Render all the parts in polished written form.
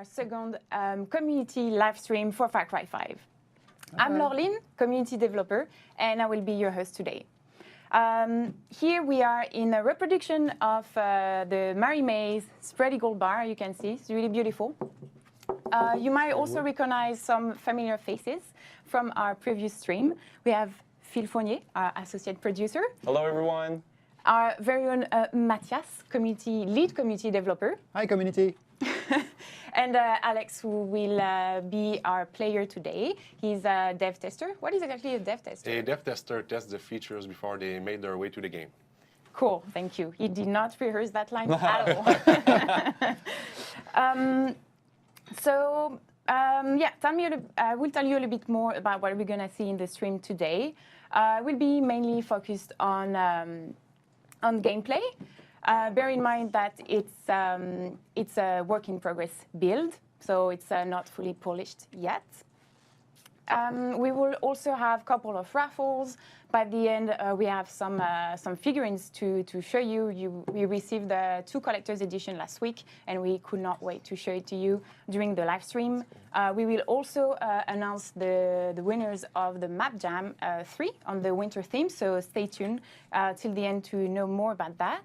Our second community live stream for Far Cry 5. I'm Laureline, community developer, and I will be your host today. Here we are in a reproduction of the Mary Mays Spread Eagle bar. You can see it's really beautiful. You might also recognize some familiar faces from our previous stream. We have Phil Fournier, our associate producer. Hello, everyone. Our very own Matthias, lead community developer. Hi, community. And Alex, who will be our player today. He's a dev tester. What is exactly a dev tester? A dev tester tests the features before they made their way to the game. Cool, thank you. He did not rehearse that line at all. I will tell you a little bit more about what we're going to see in the stream today. We'll be mainly focused on gameplay. Bear in mind that it's a work in progress build, so it's not fully polished yet. We will also have a couple of raffles. By the end, we have some figurines to show you. We received the 2 collector's edition last week, and we could not wait to show it to you during the live stream. We will also announce the winners of the Map Jam 3 on the winter theme, so stay tuned till the end to know more about that.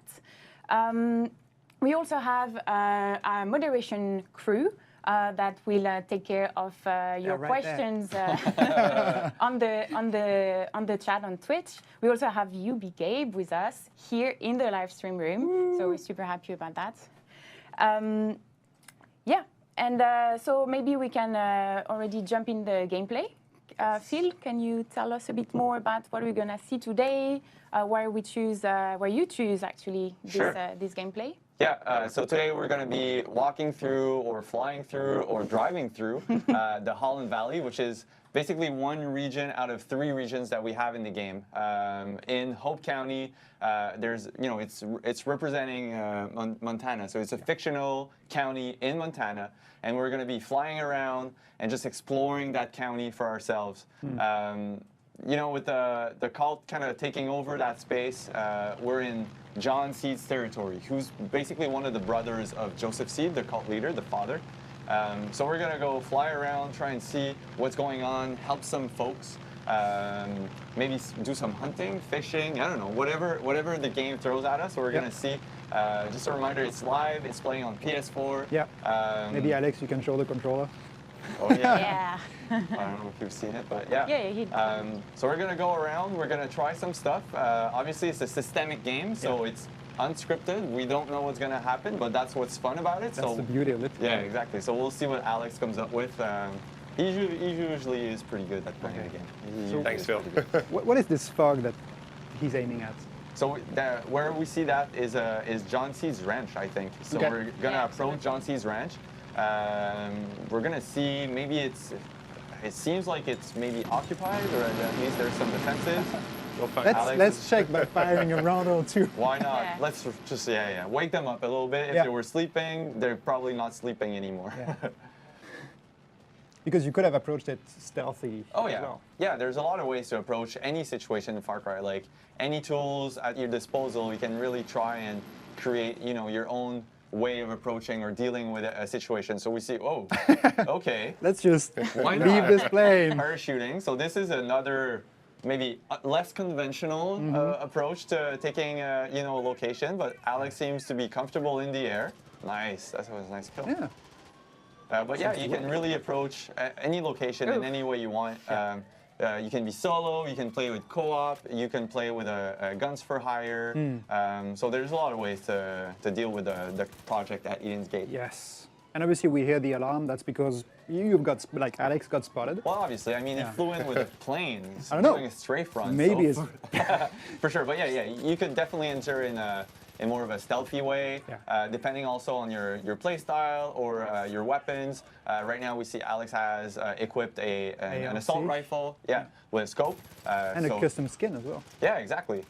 We also have our moderation crew that will take care of your right questions on the chat on Twitch. We also have UB Gabe with us here in the live stream room, so we're super happy about that. Yeah, and so maybe we can already jump in the gameplay. Phil, can you tell us a bit more about what we're gonna see today? Where you choose actually this gameplay? Yeah, so today we're going to be walking through or flying through or driving through the Holland Valley, which is basically one region out of 3 regions that we have in the game. In Hope County, there's, it's representing Montana, so it's a fictional county in Montana, and we're going to be flying around and just exploring that county for ourselves. With the cult kind of taking over that space, we're in John Seed's territory, who's basically one of the brothers of Joseph Seed, the cult leader, the father. So we're gonna go fly around, try and see what's going on, help some folks, maybe do some hunting, fishing, I don't know, whatever the game throws at us, we're gonna see. Just a reminder, it's live, it's playing on PS4. Yeah. Maybe Alex, you can show the controller. Oh yeah. Yeah. I don't know if you've seen it, but yeah. Yeah, he did. So we're gonna go around. We're gonna try some stuff. Obviously, it's a systemic game, so it's unscripted. We don't know what's gonna happen, but that's what's fun about it. That's the beauty of it. Yeah, exactly. So we'll see what Alex comes up with. He usually is pretty good at playing the game. Thanks, Phil. What is this fog that he's aiming at? So where we see that is John C's ranch, I think. So Okay. we're gonna approach John C's ranch. We're gonna see maybe it seems like it's maybe occupied, or at least there's some defenses. Let's check by firing a round or 2. Why not? Yeah. Let's just wake them up a little bit. If Yeah. they were sleeping, they're probably not sleeping anymore. Yeah. Because you could have approached it stealthy. Oh as yeah, well. yeah. There's a lot of ways to approach any situation in Far Cry. Like any tools at your disposal, you can really try and create, your own way of approaching or dealing with a situation. So we see, okay, Let's just why leave not? this plane. Parachuting. So this is another maybe less conventional approach to taking a location. But Alex seems to be comfortable in the air. Nice. That was a nice kill. Yeah. But yeah, you can really approach any location in any way you want. You can be solo, you can play with co-op, you can play with a guns for hire. So there's a lot of ways to deal with the project at Eden's Gate. Yes. And obviously we hear the alarm. That's because you've got, like Alex got spotted. Well, obviously, I mean, he Yeah. flew in with a plane. He's I don't know. doing a strafe run. Maybe so. it's For sure, but yeah, you could definitely enter in more of a stealthy way, depending also on your play style or your weapons. Right now we see Alex has equipped an assault rifle, with a scope. and a custom skin as well. Yeah, exactly.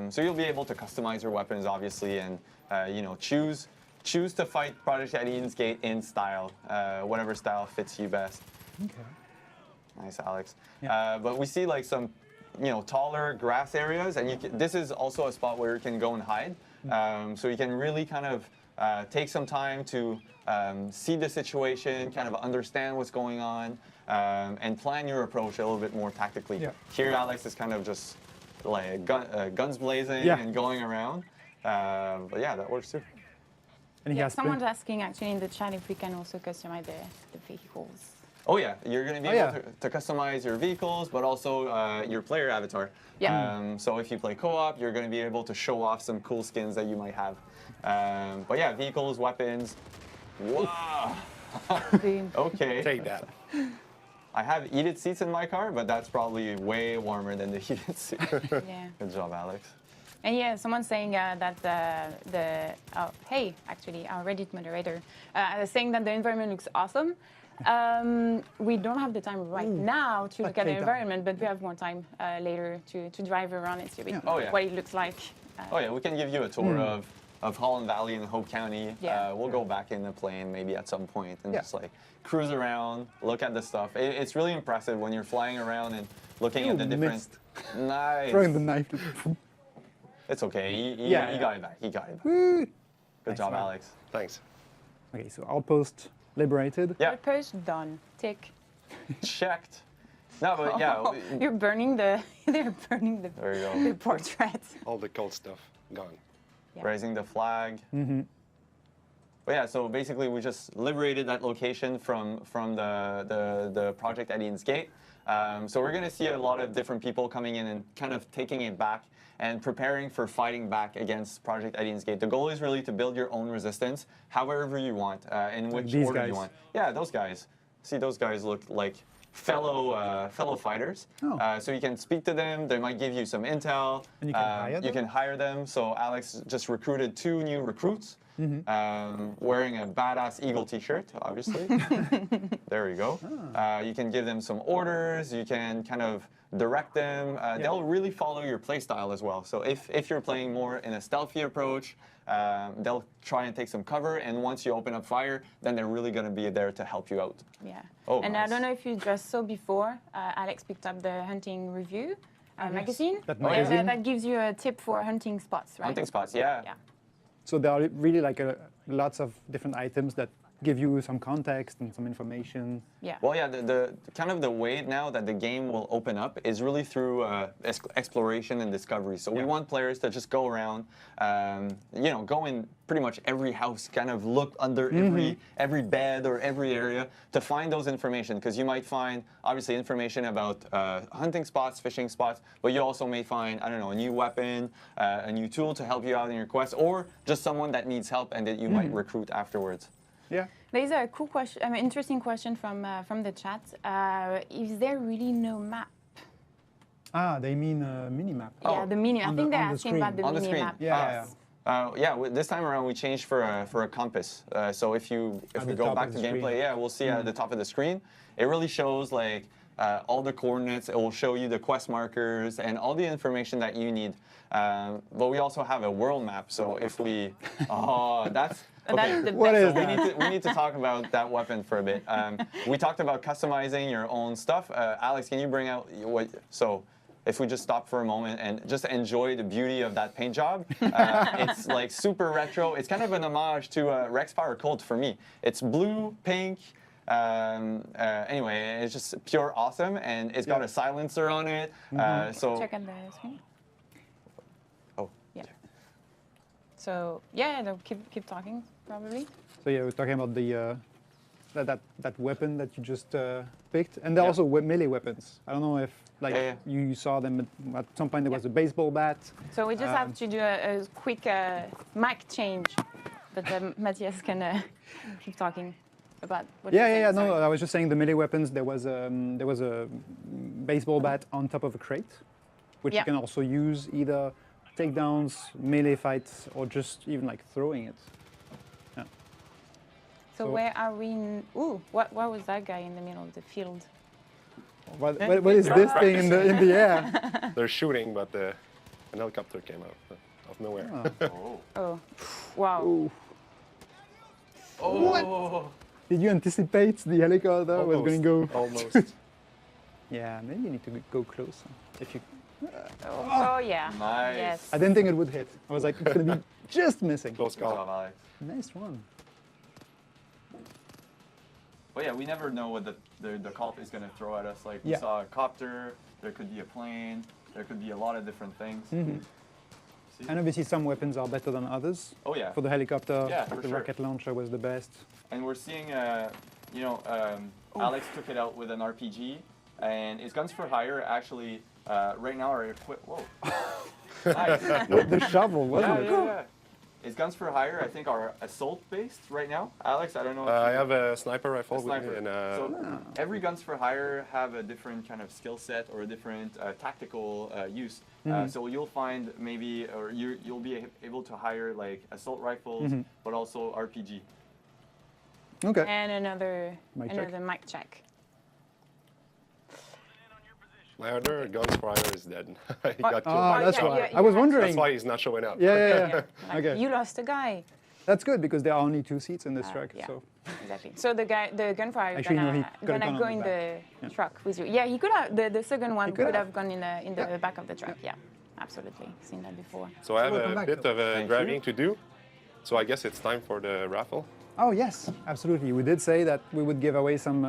So you'll be able to customize your weapons, obviously, and choose to fight Project at Eden's Gate in style, whatever style fits you best. Okay. Nice, Alex. Yeah. But we see like some, taller grass areas, and this is also a spot where you can go and hide. So you can really kind of take some time to see the situation, kind of understand what's going on, and plan your approach a little bit more tactically. Yeah. Here, Alex is kind of just like guns blazing and going around. But yeah, that works too. And he has Someone's asking actually in the chat if we can also customize the vehicles. Oh yeah, you're going to be able to customize your vehicles, but also your player avatar. Yeah. So if you play co-op, you're going to be able to show off some cool skins that you might have. But yeah, vehicles, weapons. Wow. Boom. Okay. Take that. I have heated seats in my car, but that's probably way warmer than the heated seat. Yeah. Good job, Alex. And yeah, someone's saying that hey, actually, our Reddit moderator saying that the environment looks awesome. We don't have the time right now to look at the environment, but we have more time later to drive around and see a bit what it looks like. Oh yeah, we can give you a tour of Holland Valley and Hope County. Yeah. We'll go back in the plane maybe at some point and just like cruise around, look at the stuff. It's really impressive when you're flying around and looking at the different. Missed. Nice. Throwing the knife. It's okay. He got it back. He got it back. Woo. Good job, man. Alex. Thanks. Okay, so outpost liberated. Yeah. Post done. Tick. Checked. No, but yeah. You're burning they're burning There you go. the portrait. All the cold stuff gone. Yeah. Raising the flag. But yeah, so basically we just liberated that location from the project at Eden's Gate. So we're going to see a lot of different people coming in and kind of taking it back and preparing for fighting back against Project Eden's Gate. The goal is really to build your own resistance, however you want, in which these order guys. you want. Yeah, those guys. See, those guys look like fellow fighters. Oh. So you can speak to them. They might give you some intel. And you can hire You them? can hire them. So Alex just recruited 2 new recruits. Wearing a badass Eagle t-shirt, obviously. There we go. You can give them some orders. You can kind of direct them. They'll really follow your play style as well. So if you're playing more in a stealthy approach, they'll try and take some cover. And once you open up fire, then they're really going to be there to help you out. Yeah. Oh, and nice. I don't know if you just saw before, Alex picked up the hunting review magazine. That Yeah, magazine? that gives you a tip for hunting spots, right? Hunting spots, yeah. Yeah. So there are really like lots of different items that give you some context and some information. Yeah. Well, yeah, the kind of the way now that the game will open up is really through exploration and discovery. So we want players to just go around, go in pretty much every house, kind of look under every bed or every area to find those information. Because you might find, obviously, information about hunting spots, fishing spots, but you also may find, I don't know, a new weapon, a new tool to help you out in your quest, or just someone that needs help and that you might recruit afterwards. Yeah. There's a cool question, interesting question from the chat. Is there really no map? Ah, they mean minimap. Yeah, the mini. I On think the- they're on the asking about the On the mini screen. map. Yeah, This time around we changed for a compass. So if we the go top back of to the gameplay, screen. we'll see at the top of the screen. It really shows like all the coordinates. It will show you the quest markers and all the information that you need. But we also have a world map. So if we, that's okay. That's the What best is one. that? We need to talk about that weapon for a bit. We talked about customizing your own stuff. Alex, can you bring out what? So, if we just stop for a moment and just enjoy the beauty of that paint job, it's like super retro. It's kind of an homage to Rexfire Colt for me. It's blue, pink. Anyway, it's just pure awesome, and it's got a silencer on it. So Check on the screen. Oh. Yeah. So yeah, no, keep talking probably. So yeah, we're talking about the that weapon that you just picked, and there are Yeah. also melee weapons. I don't know if like Yeah. you saw them at some point. There was a baseball bat. So we just have to do a quick mic change, but Matthias can keep talking about what you're Yeah. saying, No, sorry. I was just saying the melee weapons. There was a baseball bat on top of a crate, which Yeah. you can also use either takedowns, melee fights, or just even like throwing it. So where are we? Ooh, what was that guy in the middle of the field? What is this thing in the air? They're shooting, but an helicopter came out of nowhere. Oh, wow. Ooh. Oh. Did you anticipate the helicopter was going to go? Almost. Yeah, maybe you need to go closer. If you, Oh yeah. Nice. Yes. I didn't think it would hit. I was like, it's going to be just missing. Close Good job, call. Alex. Nice one. But yeah, we never know what the cop is going to throw at us. Like we Yeah. saw a copter, there could be a plane, there could be a lot of different things. See? And obviously, some weapons are better than others. Oh yeah. For the helicopter, Yeah, for the sure. rocket launcher was the best. And we're seeing, Alex took it out with an RPG, and his guns for hire actually right now are equipped. Whoa. Nice. The shovel, wasn't it? Yeah. His guns for hire, I think, are assault based right now. Alex, I don't know. If I you- have a sniper rifle a sniper. with me, and So every guns for hire have a different kind of skill set or a different tactical use. So you'll find maybe, or you'll be able to hire like assault rifles, but also RPG. Okay. And another Mic check. mic check. my other guns for hire is dead. He got killed. Ah, that's yeah, why. yeah, I was yeah. wondering. That's why he's not showing up. Yeah. Like, Okay. You lost a guy. That's good because there are only 2 seats in this truck. Yeah. So Exactly. So the gunfire is Actually, no, he could've gonna gone go on in the the truck with you. Yeah, he could have. The second one could could have. have gone in the back of the truck. Yeah, absolutely. Seen that before. So I have welcome a back. bit of Thank driving to do. So I guess it's time for the raffle. Oh yes, absolutely. We did say that we would give away some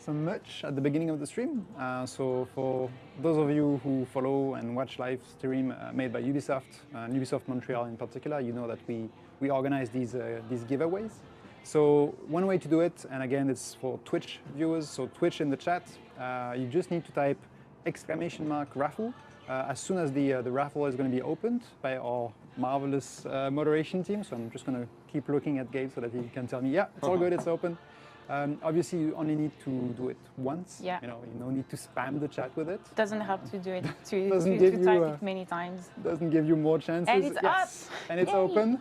merch at the beginning of the stream. So for those of you who follow and watch live stream made by Ubisoft, and Ubisoft Montreal in particular, you know that we organize these giveaways. So one way to do it, and again, it's for Twitch viewers. So Twitch in the chat, you just need to type !raffle as soon as the raffle is going to be opened by our marvelous moderation team. So I'm just going to keep looking at Gabe so that he can tell me, yeah, it's all good, it's open. Obviously, you only need to do it once. Yeah. You no need to spam the chat with it. Doesn't have to do it to give type you, it many times. Doesn't give you more chances. And it's up. And it's Yay. open.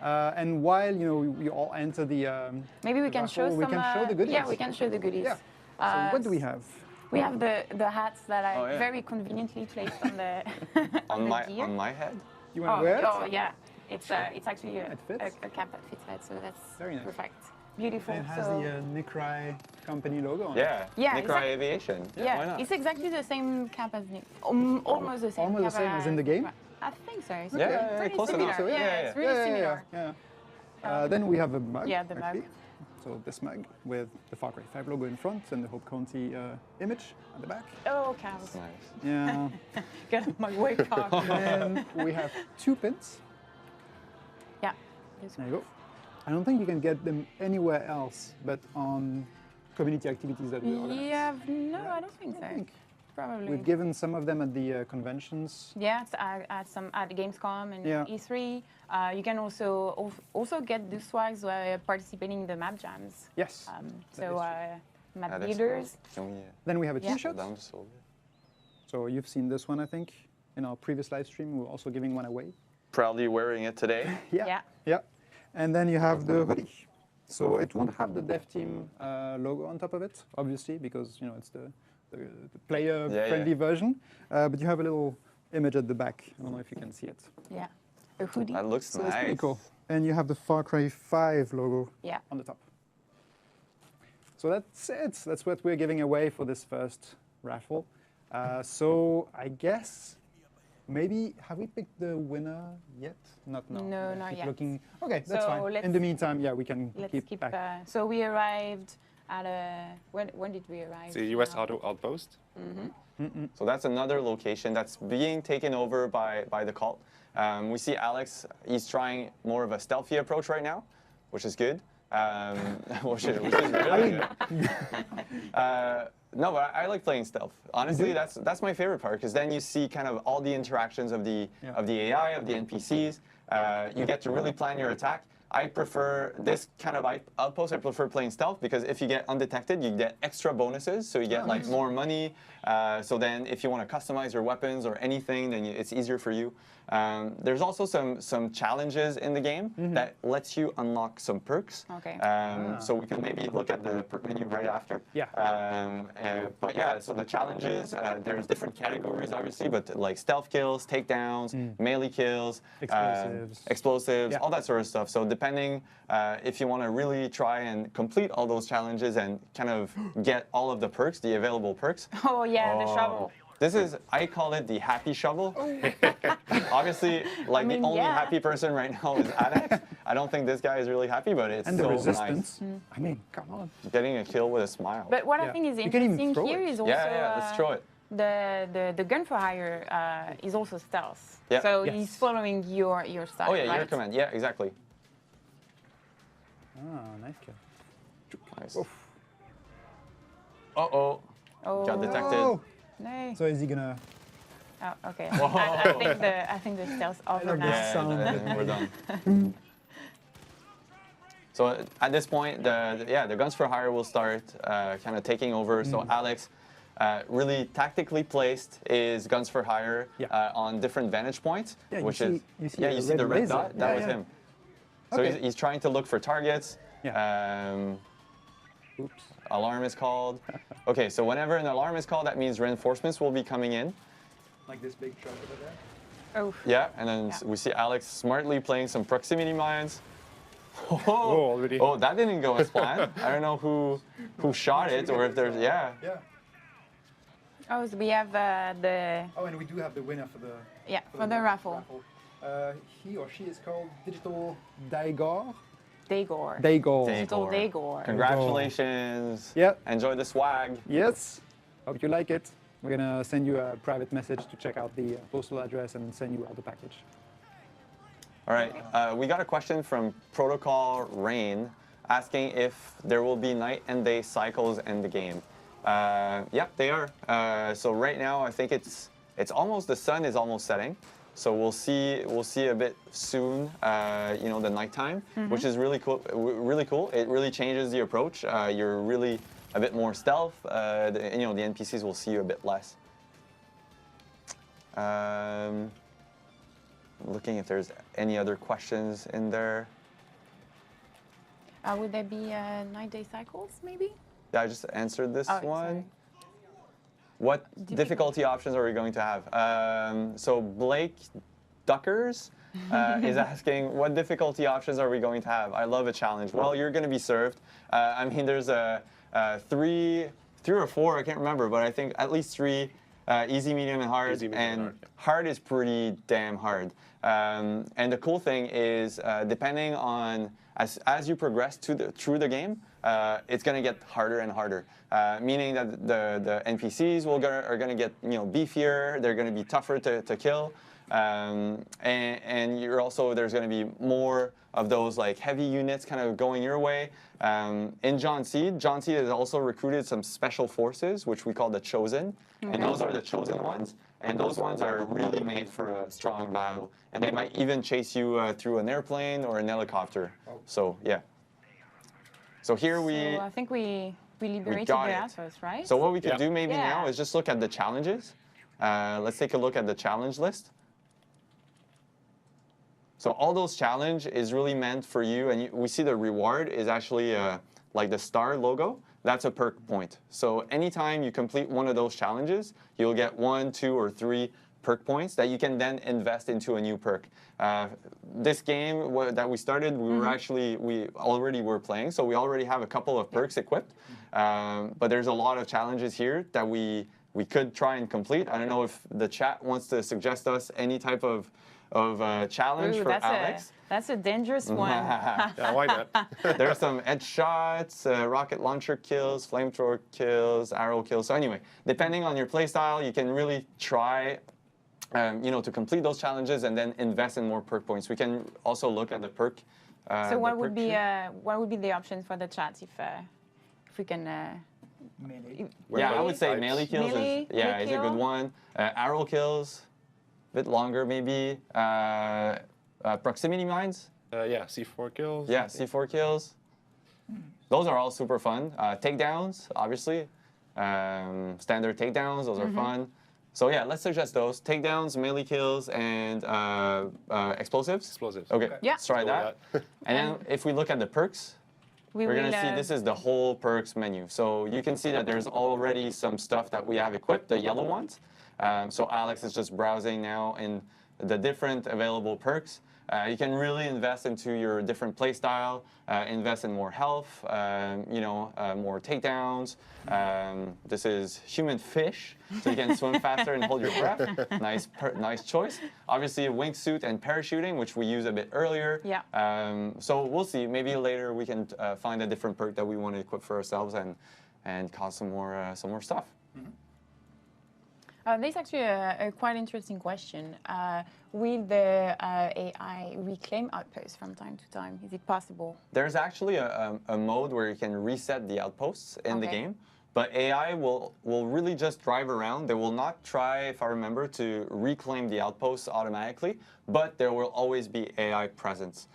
And while we all enter the maybe we the can raffle, show some. we can show the goodies. Yeah, we can show the goodies. Yeah. So what do we have? We have the hats that I Oh, yeah. very conveniently placed on the On the my gear. on my head. You want to wear it? Oh yeah, it's actually a fits? cap that fits right, so that's Very nice. perfect. Beautiful. And it has so, the Nicrai company logo on it. Yeah. Yeah, Nicrai exactly. Aviation. yeah, Why not? it's exactly the same cap as Nick. Almost the same. Almost the cap same as in the game? I think so. It's Yeah, pretty close similar. enough. So, yeah, it's really similar. Yeah. Then we have a mug. Yeah, the mug. actually. So this mug with the Far Cry 5 logo in front and the Hope County image at the back. Oh, cows. Nice. Yeah. Get my way car. And we have 2 pins. Yeah. This There you go. I don't think you can get them anywhere else but on community activities that we organize. Yeah, no, I don't think so. think. Probably. We've given some of them at the conventions. Yeah, at Gamescom and Yeah. E3. You can also get the swags while participating in the map jams. Yes. So map That's builders. cool. Can we Then we have a Yeah. T-shirt. slow down just a little bit? So you've seen this one, I think, in our previous live stream. We're also giving one away. Proudly wearing it today. Yeah. Yeah. And then you have the hoodie. So it won't have the dev team logo on top of it, obviously, because it's the player-friendly version. But you have a little image at the back. I don't know if you can see it. Yeah. A hoodie. That looks So nice. it's pretty cool. And you have the Far Cry 5 logo Yeah. on the top. So that's it. That's what we're giving away for this first raffle. So I guess maybe have we picked the winner yet? Not now. No, We'll not keep yet. Looking. Okay, that's So fine. let's- In the meantime, yeah, we can Let's keep back. so we arrived at a. When did we arrive? It's the US Auto Outpost. So that's another location that's being taken over by the cult. We see Alex, he's trying more of a stealthy approach right now, which is good. Which is really good. No, but I like playing stealth. Honestly, that's my favorite part because then you see kind of all the interactions of the AI, of the NPCs. You get to really plan your attack. I prefer this kind of outpost. I prefer playing stealth because if you get undetected, you get extra bonuses. So you get like more money. So then if you want to customize your weapons or anything, then it's easier for you. There's also some challenges in the game that lets you unlock some perks. Okay. So we can maybe look at the perk menu right after. Yeah. But yeah, so the challenges, there's different categories obviously, but like stealth kills, takedowns, melee kills, explosives, Yeah. all that sort of stuff. So depending if you want to really try and complete all those challenges and kind of get all of the perks, the available perks. Oh yeah, the shovel. This is, I call it the happy shovel. Obviously, like mean, the only yeah. happy person right now is Alex. I don't think this guy is really happy, but it's And the so resistance. Hmm. I mean, come on. nice. Getting a kill with a smile. But what I Yeah. think is You can even interesting throw here it. is also yeah, let's throw it. the gun for hire is also stealth. Yeah. So Yes. he's following your style. Oh yeah, right? your command. Yeah, exactly. Ah, nice kill. Nice. Oof. Uh-oh. Oh, Got detected. Oh, no. so is he gonna? Oh, okay. I think the stealth over love now. this. Yeah, Sound. then we're done. So at this point, the guns for hire will start kind of taking over. So Alex, really tactically placed is guns for hire Yeah. on different vantage points, Yeah, which you is see yeah, a you see red the red laser. dot. That Yeah, was yeah. him. So Okay. he's trying to look for targets. Yeah. Oops. Alarm is called. Okay, so whenever an alarm is called, that means reinforcements will be coming in. Like this big truck over there. Oh, Yeah, and then Yeah. we see Alex smartly playing some proximity mines. Oh, already. oh, that didn't go as planned. I don't know who shot it or if there's yeah. Yeah. oh, so we have the Oh, and we do have the winner for the for the raffle. He or she is called Digital Daigor. Dagor. Daigor. Digital Dagor. Congratulations. Yeah. Enjoy the swag. Yes. Hope you like it. We're gonna send you a private message to check out the postal address and send you out the package. All right. We got a question from Protocol Rain. asking if there will be night and day cycles in the game. Yep, they are. So right now, I think it's almost, the sun is almost setting. So we'll see a bit soon, the nighttime, which is really cool. Really cool. It really changes the approach. You're really a bit more stealth. The NPCs will see you a bit less. Looking if there's any other questions in there. Would there be night-day cycles, maybe? Yeah, I just answered this one. Sorry. What difficulty options are we going to have? So Blake Duckers is asking, what difficulty options are we going to have? I love a challenge. Well, you're going to be served. I mean, there's three or four, I can't remember, but I think at least three, easy, medium, and hard. Hard is pretty damn hard. And the cool thing is, depending on, as you progress through the game, it's going to get harder and harder. Meaning that the NPCs are going to get beefier. They're going to be tougher to kill, and you're also, there's going to be more of those like heavy units kind of going your way. In John Seed has also recruited some special forces, which we call the Chosen, and those are the Chosen ones. And those ones are really made for a strong battle, and they might even chase you through an airplane or an helicopter. So yeah. So here So I think we liberated the outpost, right? So what we could do maybe now is just look at the challenges. Let's take a look at the challenge list. So all those challenge is really meant for you, and we see the reward is actually like the star logo. That's a perk point. So anytime you complete one of those challenges, you'll get 1, 2, or 3 perk points that you can then invest into a new perk. This game that we started, we already were playing, so we already have a couple of perks equipped. But there's a lot of challenges here that we could try and complete. I don't know if the chat wants to suggest us any type of challenge for Alex. That's a dangerous one. Yeah, why not? There's some headshots, rocket launcher kills, flamethrower kills, arrow kills. So anyway, depending on your playstyle, you can really try, to complete those challenges and then invest in more perk points. We can also look at the perk. So what would be the options for the chat if we can? Melee. Yeah, I would say melee kills Melee, is a good one. Arrow kills, a bit longer maybe. Proximity mines. Yeah, C4 kills. Yeah, C4 kills. Those are all super fun. Takedowns, obviously. Standard takedowns, those are fun. So yeah, let's suggest those. Takedowns, melee kills, and explosives. Explosives. Okay, Yeah. let's try that. And then if we look at the perks, we're going to see this is the whole perks menu. So you can see that there's already some stuff that we have equipped, the yellow ones. So Alex is just browsing now in the different available perks. You can really invest into your different play style, invest in more health, more takedowns. This is human fish, so you can swim faster and hold your breath. Nice choice. Obviously, a wingsuit and parachuting, which we used a bit earlier. Yeah. So we'll see. Maybe later we can find a different perk that we want to equip for ourselves and cause some more stuff. This is actually a quite interesting question. Will the AI reclaim outposts from time to time? Is it possible? There's actually a mode where you can reset the outposts in the game, but AI will really just drive around. They will not try, if I remember, to reclaim the outposts automatically, but there will always be AI presence.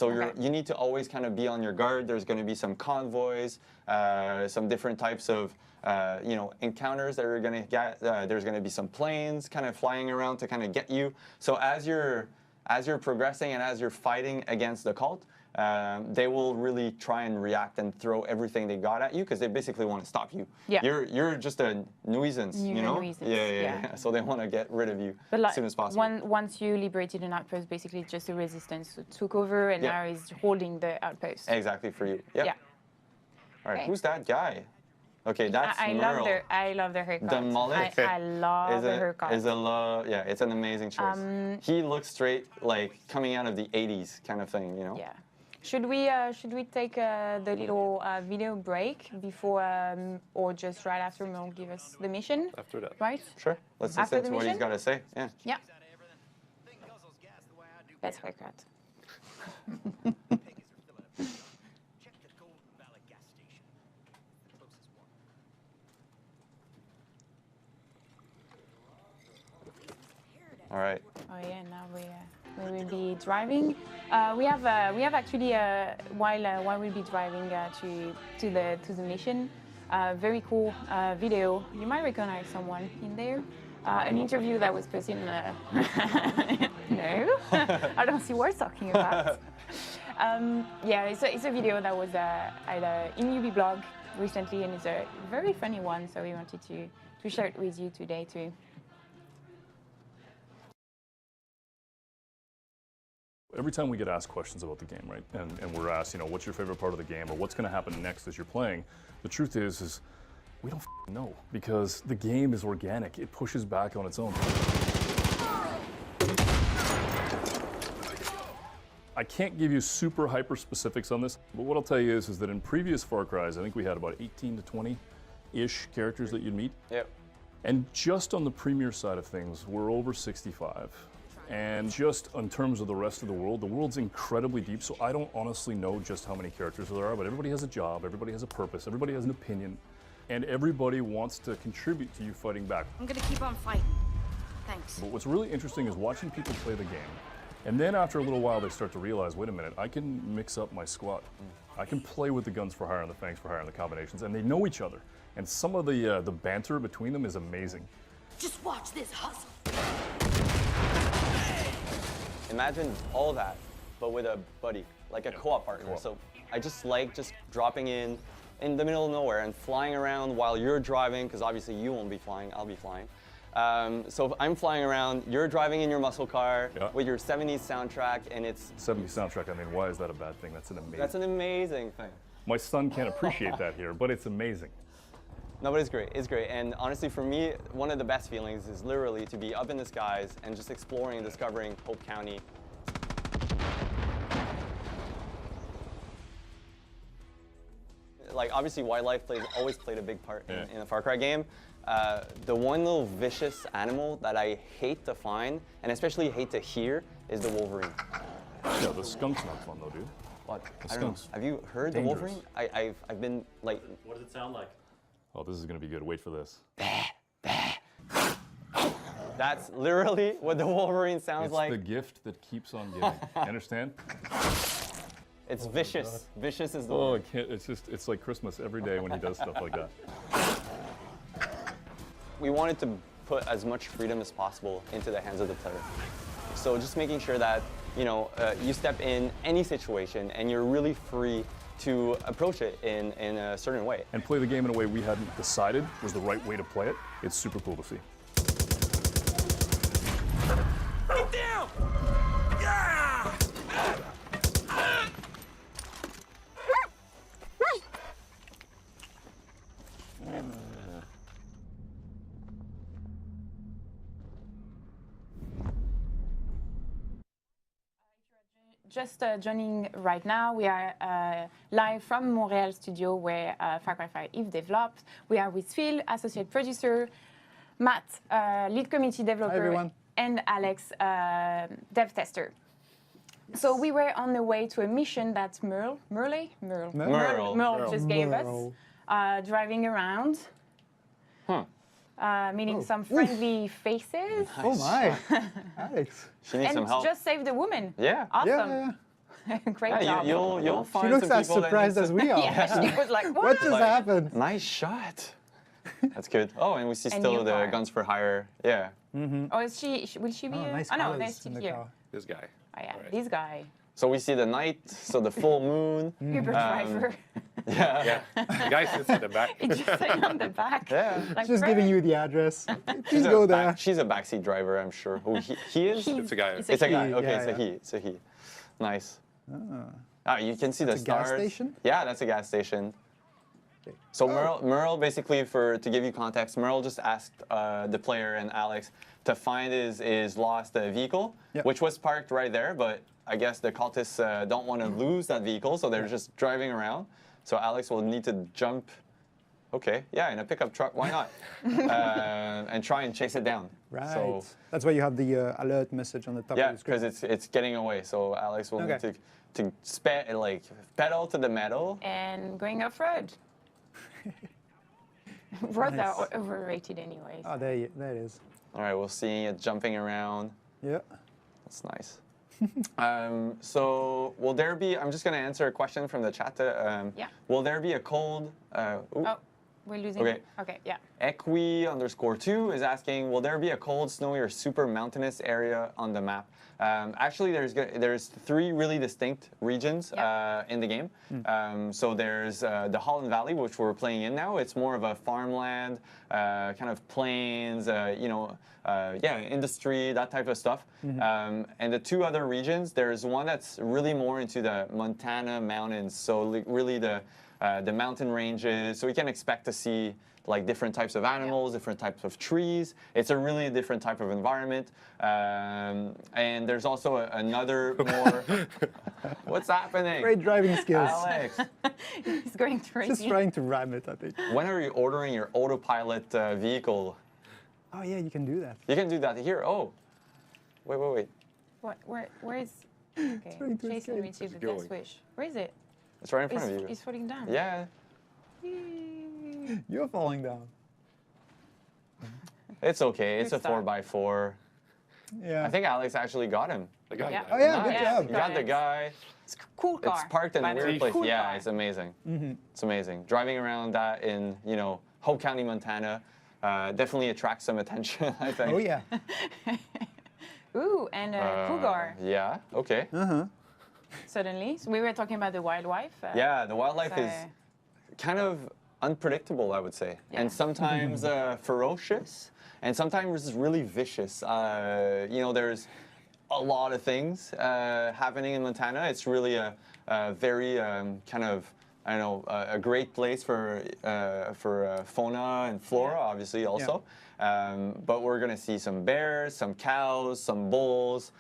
You need to always kind of be on your guard. There's going to be some convoys, some different types of encounters that are going to get. There's going to be some planes kind of flying around to kind of get you. So as you're progressing and as you're fighting against the cult, they will really try and react and throw everything they got at you because they basically want to stop you. Yeah. You're just a nuisance, Nuisance, Yeah. So they want to get rid of you as soon as possible. Once you liberated an outpost, basically just a resistance took over and now is holding the outpost. Exactly for you. Yep. Yeah. All right, Okay. Who's that guy? Okay, that's Merle. I love the haircut. The mullet. I love the haircut. It's an amazing choice. He looks straight like coming out of the 80s kind of thing, Yeah. Should we take the little video break before or just right after Merle give us the mission? After that. Right? Sure. Let's After listen to the what he's mission? got to say. Yeah. Yeah. Best haircut. All right. Oh yeah, now we will be driving. We have actually while we'll be driving to the mission, very cool video. You might recognize someone in there. An interview that was posted in no, I don't see what we're talking about. Yeah, it's a video that was in UB blog recently, and it's a very funny one. So we wanted to share it with you today too. Every time we get asked questions about the game, right, and we're asked, what's your favorite part of the game, or what's going to happen next as you're playing, the truth is we don't know, because the game is organic. It pushes back on its own. I can't give you super hyper specifics on this, but what I'll tell you is that in previous Far Cry's, I think we had about 18 to 20-ish characters that you'd meet. Yep. And just on the Premier side of things, we're over 65. And just in terms of the rest of the world's incredibly deep, so I don't honestly know just how many characters there are, but everybody has a job, everybody has a purpose, everybody has an opinion, and everybody wants to contribute to you fighting back. I'm gonna keep on fighting. Thanks. But what's really interesting is watching people play the game, and then after a little while they start to realize, wait a minute, I can mix up my squad. I can play with the guns for hire and the fangs for hire and the combinations, and they know each other. And some of the banter between them is amazing. Just watch this hustle. Imagine all that, but with a buddy, like a co-op partner. So I just like dropping in the middle of nowhere and flying around while you're driving, because obviously you won't be flying, I'll be flying. So if I'm flying around, you're driving in your muscle car with your 70s soundtrack, and it's... 70s soundtrack, I mean, why is that a bad thing? That's an amazing thing. My son can't appreciate that here, but it's amazing. No, but it's great. It's great. And honestly, for me, one of the best feelings is literally to be up in the skies and just exploring and discovering Hope County. Like, obviously, wildlife always played a big part in a Far Cry game. The one little vicious animal that I hate to find, and especially hate to hear, is the wolverine. Yeah, the skunk's not fun though, dude. What? The I don't know. skunks. Have you heard Dangerous. the wolverine? I've been like... What does it sound like? Oh, this is gonna be good. Wait for this. That's literally what the wolverine sounds It's like. the gift that keeps on giving. You understand? It's vicious. Vicious is the Oh, word. it's like Christmas every day when he does stuff like that. We wanted to put as much freedom as possible into the hands of the player. So just making sure that, you step in any situation and you're really free to approach it in a certain way. And play the game in a way we hadn't decided was the right way to play it. It's super cool to see. Get down! Yeah! Just joining right now, we are live from Montreal studio where Far Cry 5 is developed. We are with Phil, associate producer, Matt, lead community developer, and Alex, dev tester. So we were on the way to a mission that Merle just gave us, driving around. Meeting some friendly faces. Nice. Oh my, Alex. She needs some help. Just saved a woman. Yeah. Awesome. Great job. You'll find She looks some as people that surprised need as we are. Yeah, she was like, What just happened? Nice shot. That's good. Oh, and we see And still new the car. guns for hire. Yeah. Oh, is she? Will she be? Nice Oh no, colors there's in still the here. car. This guy. Oh yeah, Right. this guy, So we see the night, so the full moon. Uber driver. Yeah. Yeah. The guy sits at the back. It's just sitting on the back. Yeah. Like, Just giving you the address. Please a go there. She's a backseat driver, I'm sure. Oh, he is? It's a guy. It's It's a he. guy. Okay, Yeah, it's a yeah. he. It's a he. Nice. You can see the That's a gas stars. station? Yeah, that's a gas station. So Merle, basically, to give you context, Merle just asked the player and Alex to find his lost vehicle, Yep. which was parked right there, but I guess the cultists don't want to lose that vehicle, so they're just driving around. So Alex will need to jump, in a pickup truck, why not? And try and chase it down. Right. So, That's why you have the alert message on the top yeah, of the screen. because it's getting away. So Alex will Okay. need to pedal to the metal. And going off road. Roads Nice. are overrated anyways. Oh, there it is. All right, we'll see it jumping around. Yeah. That's nice. So will there be? I'm just going to answer a question from the chat. Yeah. Will there be a cold? Ooh. Oh, we're losing. Okay. Okay. Yeah. Equi_2 is asking, will there be a cold, snowy, or super mountainous area on the map? Actually, there's 3 really distinct regions in the game. So there's the Holland Valley, which we're playing in now. It's more of a farmland, kind of plains, industry, that type of stuff. And the 2 other regions, there's one that's really more into the Montana mountains. So really the mountain ranges. So we can expect to see like different types of animals, different types of trees. It's a really different type of environment. And there's also another more... What's happening? Great driving skills. Alex, He's going crazy. Just trying to ram it, I think. when are you ordering your autopilot vehicle? Oh yeah, you can do that. You can do that here. Oh, wait. What? Where is? Okay. trying to Jason escape. received It's the going. death wish. Where is it? It's right in front of you. It's falling down. Yeah, You're falling down. it's okay. It's Good a start. 4x4. Yeah. I think Alex actually got him. The guy. Yeah. Oh yeah, good Nice. job. You got the guy. Cool car. It's parked in a by the weird way. place. Cool Yeah, car. it's amazing. It's amazing. Driving around that in, Hope County, Montana, definitely attracts some attention, I think. Oh yeah. Ooh, and cougar. Yeah, okay. Suddenly, so we were talking about the wildlife. Yeah, the wildlife so- is kind of unpredictable, I would say. Yeah. And sometimes ferocious, and sometimes really vicious. There's a lot of things happening in Montana. It's really a very kind of, I don't know, a great place for fauna and flora, obviously, also. But we're going to see some bears, some cows, some bulls,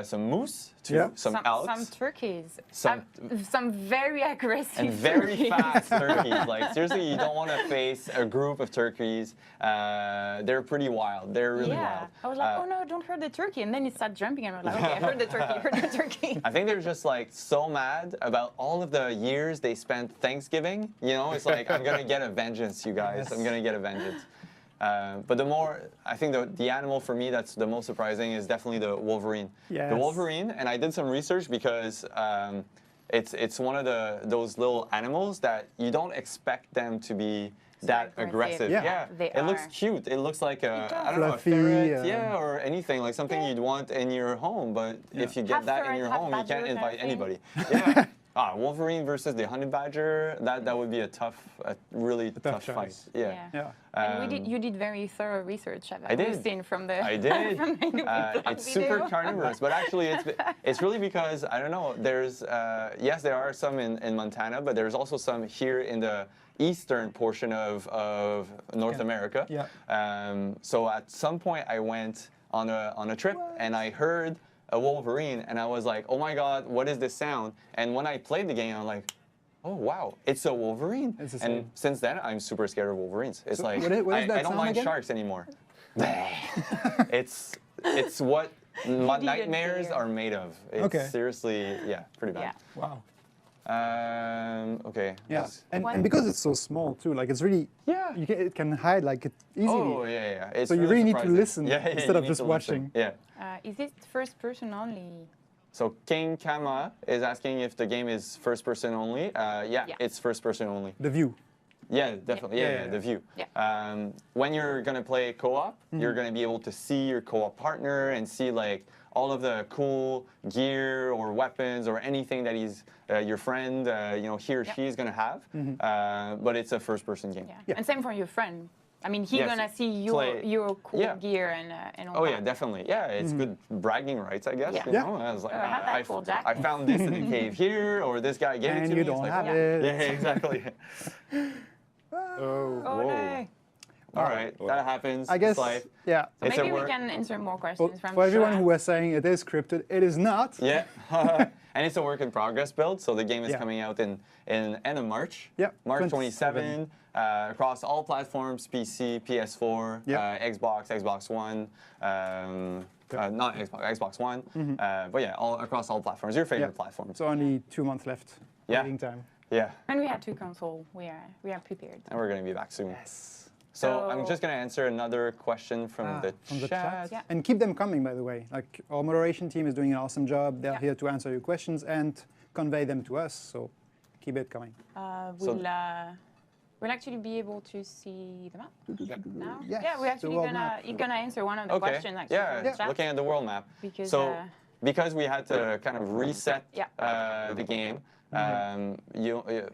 some moose, too, Yeah. some elks. Some turkeys. Some- Some very aggressive And very turkeys. fast turkeys. Like, seriously, you don't want to face a group of turkeys. They're pretty wild. They're really Yeah. wild. I was like, oh no, don't hurt the turkey. And then it started jumping and I was like, okay, I heard the turkey, heard the turkey. I think they're just like so mad about all of the years they spent Thanksgiving. It's like, I'm going to get a vengeance, you guys. Yes. I'm going to get a vengeance. But I think the animal for me that's the most surprising is definitely the wolverine. Yes. The wolverine, and I did some research because it's one of those little animals that you don't expect them to be that aggressive. aggressive. Yeah. They it looks are. cute. It looks like I does. don't know, a Fluffy, ferret, or anything like something Yeah. you'd want in your home. But if you get Half that in ferret, your half home, you badger can't kind of invite thing. anybody. Yeah. Wolverine versus the honey badger. That would be a really tough fight. choice. Yeah. Yeah. And you did very thorough research. I did. We've seen from the I did. from the vlog It's super video. carnivorous, but actually it's really because, I don't know, there's, yes, there are some in Montana, but there's also some here in the eastern portion of North America. Yeah. So at some point I went on a trip and I heard a wolverine and I was like, oh my God, what is this sound? And when I played the game, I'm like, oh wow, it's a wolverine. It's the And same. since then, I'm super scared of wolverines. It's So like, what is that I don't sound mind again? sharks anymore. it's what my didn't nightmares dare. are made of. It's Okay. seriously, yeah, pretty bad. Wow. Okay. Yeah. let's- And because it's so small too, like it's really Yeah. it can hide like it easily. Oh yeah. It's So you really need to surprising. listen Yeah, instead you of need just to listen. watching. Yeah. Is it first person only? So King Kama is asking if the game is first person only. Yeah, Yeah. it's first person only. The view. Yeah, definitely. Yeah, Yeah. the view. Yeah. When you're gonna play co-op, you're gonna be able to see your co-op partner and see like all of the cool gear or weapons or anything that he's your friend, he or she is gonna have. But it's a first-person game. Yeah. And same for your friend. I mean, he's Yes, gonna see play- your cool yeah. gear and all Oh that. yeah, definitely. Yeah, it's good bragging rights, I guess. Yeah. You Yeah. know? I was like, I have that cool jacket. I found this in a cave here, or this guy gave it And to you me. It's don't like, have yeah. it. Yeah, exactly. Oh Whoa. no. All right, that happens. I guess. It's life. Yeah. It's Maybe a we work. can answer more For, questions from for everyone chat. who was saying it is scripted, it is not. Yeah, and it's a work in progress build. So the game is Yeah. coming out in end of March. Yep, March 27. 27. Across all platforms: PC, PS4, Yep. Xbox One. Not Xbox One. But yeah, across all platforms. Your favorite Yeah. platforms. So only 2 months left. Yeah. Waiting time. Yeah, And we have 2 consoles. We are prepared. and we're gonna be back soon. Yes. So I'm just going to answer another question from the chat. Yeah. And keep them coming, by the way. Like, our moderation team is doing an awesome job. They're Yeah. here to answer your questions and convey them to us. So keep it coming. We'll actually be able to see the map now. Yes, Yeah, we're the actually world gonna map. you're gonna answer one of the Okay. questions actually. from the chat. Looking at the world map. Because, So because we had to kind of reset Yeah. the game,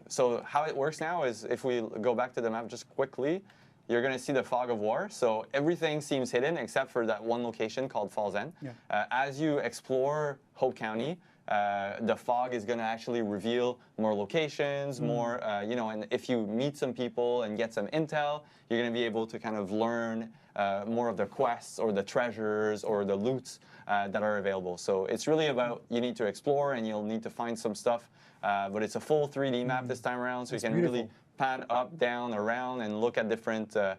so how it works now is if we go back to the map just quickly, you're going to see the fog of war. So everything seems hidden except for that one location called Falls End. Yeah. As you explore Hope County, the fog is going to actually reveal more locations, more, and if you meet some people and get some intel, you're going to be able to kind of learn more of the quests or the treasures or the loots that are available. So it's really about you need to explore and you'll need to find some stuff, but it's a full 3D map this time around, so you can really pan up, down, around, and look at different, the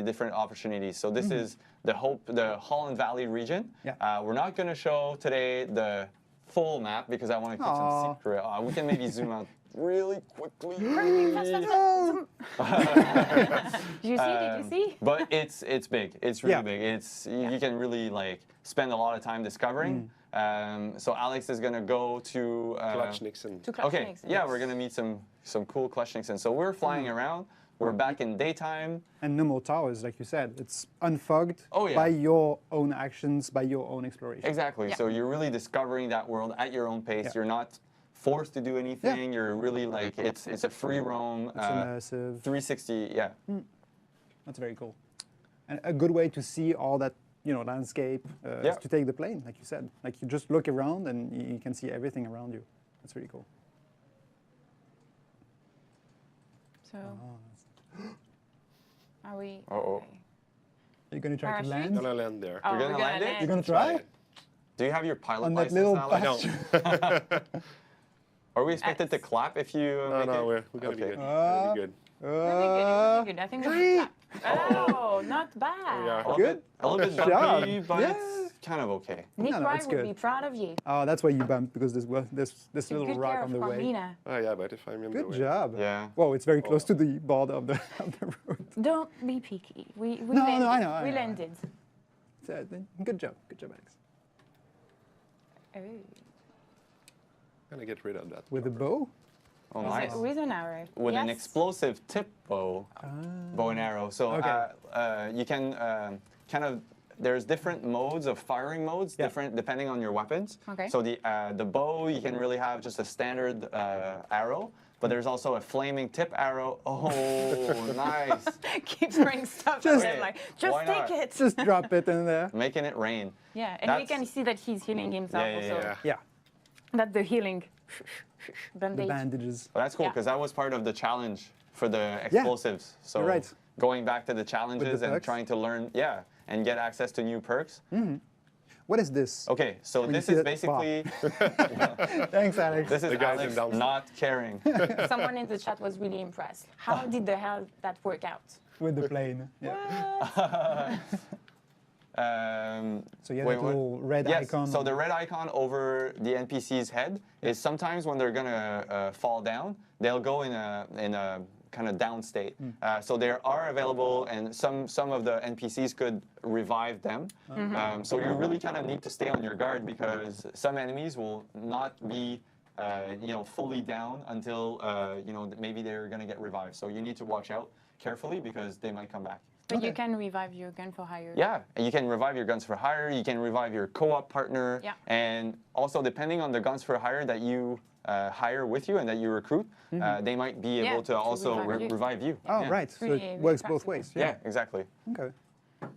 different opportunities. So this is the Holland Valley region. Yeah. We're not going to show today the full map because I want to keep some secret. We can maybe zoom out really quickly. Did you see? But it's big. It's really big. It's you can really like spend a lot of time discovering. So Alex is gonna go to Clutch Nixon. To Clutch Okay, Nixon. yeah, we're gonna meet some cool Clutch Nixon. So we're flying around. We're back in daytime. And no more towers, like you said. It's unfogged Oh, yeah. by your own actions, by your own exploration. Exactly. Yeah. So you're really discovering that world at your own pace. Yeah. You're not forced to do anything. You're really like it's a free roam. It's immersive. 360. Yeah. That's very cool. And a good way to see all that, landscape is to take the plane, like you said. Like you just look around and you can see everything around you. That's really cool. So, are we? Uh-oh. okay. You're gonna try Parachute? to land Gonna land there. Oh, You're gonna we're land it? You're gonna try Do you have your pilot on that license, little Alex? pasture. Are we expected to clap if you make No, it? we're gonna be Okay. good. We're gonna be good. Really good. I think we're good. Oh, not bad. Yeah. Good. A little bit Good job. bumpy, but Yeah. it's kind of okay. Nick No, Wright it's would good. be proud of you. Oh, that's why you bumped, because there's this Took little good rock care on the of way. Carmina. Oh yeah, but if I'm in the Good way. job. Yeah. Whoa, it's very close to the border of the road. Don't be picky. We No, landed. I know, I we know. landed. So, good job, Alex. Oh. Gonna get rid of that. With the bow? Oh, nice. With an arrow. With an Yes. explosive tip bow and arrow. So Okay. you can kind of, there's different modes of firing modes, Yeah. different depending on your weapons. Okay. So the bow, you can really have just a standard arrow, but there's also a flaming tip arrow. Oh, nice. Keep throwing stuff Just- at him, like, just Why take not? it. Just drop it in there. Making it rain. Yeah, and we That's- can see that he's healing himself Yeah, yeah, also. Yeah. Yeah, That's the healing. the Bandage. bandages. Well, that's cool Yeah. because that was part of the challenge for the explosives. So you're right. going back to the challenges and perks. trying to learn, and get access to new perks. What is this? Okay, so When you this see is that- wow. basically Thanks, Alex. this is The guys in Alex downstairs. not caring. Someone in the chat was really impressed. How did the hell that work out? With the plane. Yeah. So you have wait, that what? little red Yes, icon. so the red icon over the NPC's head is sometimes when they're gonna fall down, they'll go in a kind of down state. So they are available, and some of the NPCs could revive them. So you really kind of need to stay on your guard because some enemies will not be fully down until maybe they're gonna get revived. So you need to watch out carefully because they might come back. But Okay. you can revive your gun for hire. Yeah, and you can revive your guns for hire. You can revive your co-op partner. Yeah. And also, depending on the guns for hire that you hire with you and that you recruit, they might be Yeah, able to to also revive you. revive you. Oh, Yeah. right. So Really, it really works both practical. ways. Yeah, exactly. Okay.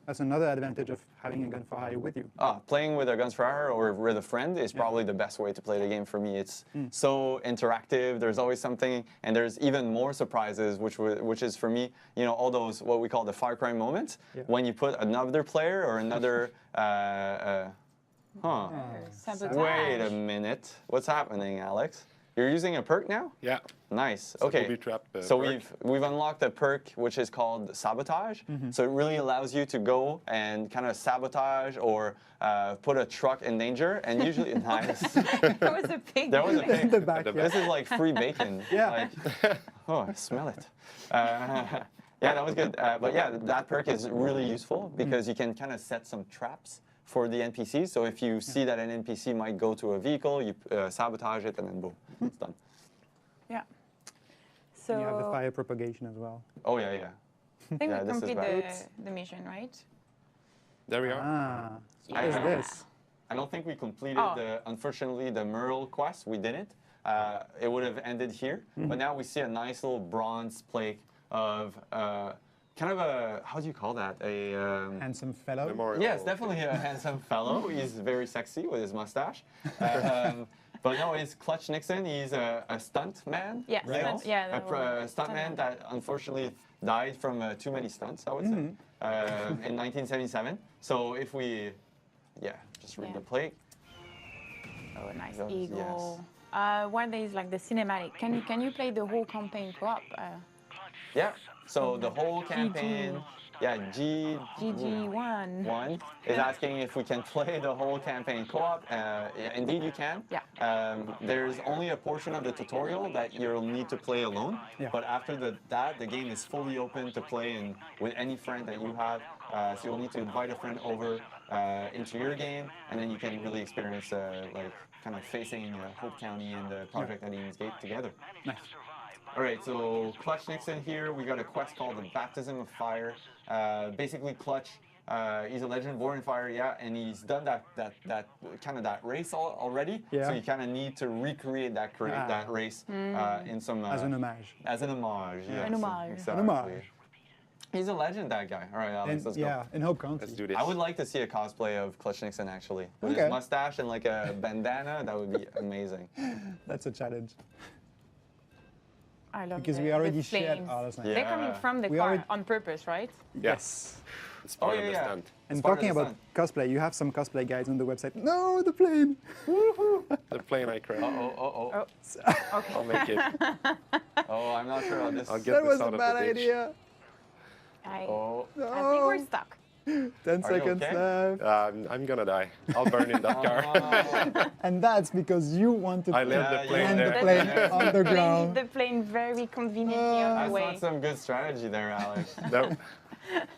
That's another advantage of having a gun for hire with you. Playing with a guns for hire or with a friend is probably the best way to play the game for me. It's so interactive. There's always something, and there's even more surprises, which is for me, all those what we call the Far Cry moments when you put another player or another. Sabotage. Wait a minute. What's happening, Alex? You're using a perk now? Yeah. Nice. It's a Okay. booby trap, So perk. we've unlocked a perk which is called sabotage. So it really allows you to go and kind of sabotage or put a truck in danger. And usually, nice. There was a pig. There was a moving. pig. The back, yeah. This is like free bacon. Yeah. Like, oh, I smell it. Yeah, that was good. But yeah, that perk is really useful because you can kind of set some traps for the NPCs. So if you see that an NPC might go to a vehicle, you sabotage it, and then boom, it's done. Yeah. So You have the fire propagation as well. Oh yeah, yeah. I think Yeah, we this is complete bad. the mission, right? There we are. Ah, Yeah. what is this? I don't think we completed Oh. unfortunately, the Merle quest. We didn't. It would have ended here. But now we see a nice little bronze plate of kind of a, how do you call that? Handsome fellow. Memorial. Yes, definitely a handsome fellow. He's very sexy with his mustache. But no, it's Clutch Nixon. He's a stunt man. Yeah, you know? stunt- yeah, a stunt man that unfortunately died from too many stunts, I would say, in 1977. So if we, just read Yeah. the plate. Oh, nice Those, eagle. One is like the cinematic. Can you play the whole campaign co-op? Yeah. So the whole campaign, GG1. One is asking if we can play the whole campaign co-op. Indeed, you can. Yeah. There's only a portion of the tutorial that you'll need to play alone. Yeah. But after that, the game is fully open to play with any friend that you have. So you'll need to invite a friend over into your game, and then you can really experience like kind of facing Hope County and the Project Eden's Gate together. Nice. All right, so Clutch Nixon here. We got a quest called the Baptism of Fire. Basically, Clutch, he's a legend born in fire, yeah, and he's done that kind of that race already. Yeah. So you kind of need to recreate that race in some As an homage. as an homage. Yes, An homage. Exactly. An homage. He's a legend, that guy. All right, Alex, And, let's yeah, in Hope County. Let's do this. go. I would like to see a cosplay of Clutch Nixon actually, with Okay. his mustache and like a bandana. That would be amazing. That's a challenge. I love Because the, we already the shared. flames. Oh, that's nice. Yeah. They're coming from the We car already- on purpose, right? Yes. It's part Oh, of the yeah. stunt. And It's part of talking the about cosplay, you have some cosplay guides on the website. No, the plane. The plane I crashed. Oh. Okay. I'll make it. Oh, I'm not sure how this. I'll get That this was a out of bad the ditch. idea. I Oh. think we're stuck. 10 Are you seconds okay? left. I'm gonna die. I'll burn in that car. And that's because you wanted I to left the Yeah, plane land there. the plane Yeah. on the ground. The plane very conveniently on the That's way. not some good strategy there, Alex. No.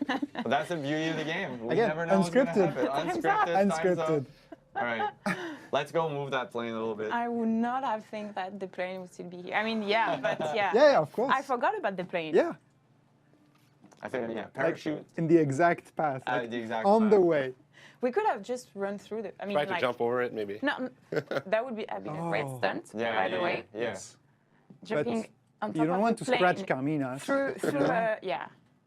But that's the beauty of the game. We Again, never know what's gonna unscripted. happen. Time's up. Unscripted. Time's up. Unscripted. All right, let's go move that plane a little bit. I would not have think that the plane would still be here. I mean, yeah, but yeah. Yeah, of course. I forgot about the plane. Yeah, I think, yeah, like parachute. in the exact path. Like The exact on the path. way. We could have just run through the. I mean, Try to like, jump over it, maybe. No, that would be a great Oh. stunt. Yeah, by the yeah, way, yeah. Yes. jumping on top You don't of want the to plane scratch Carmina. through through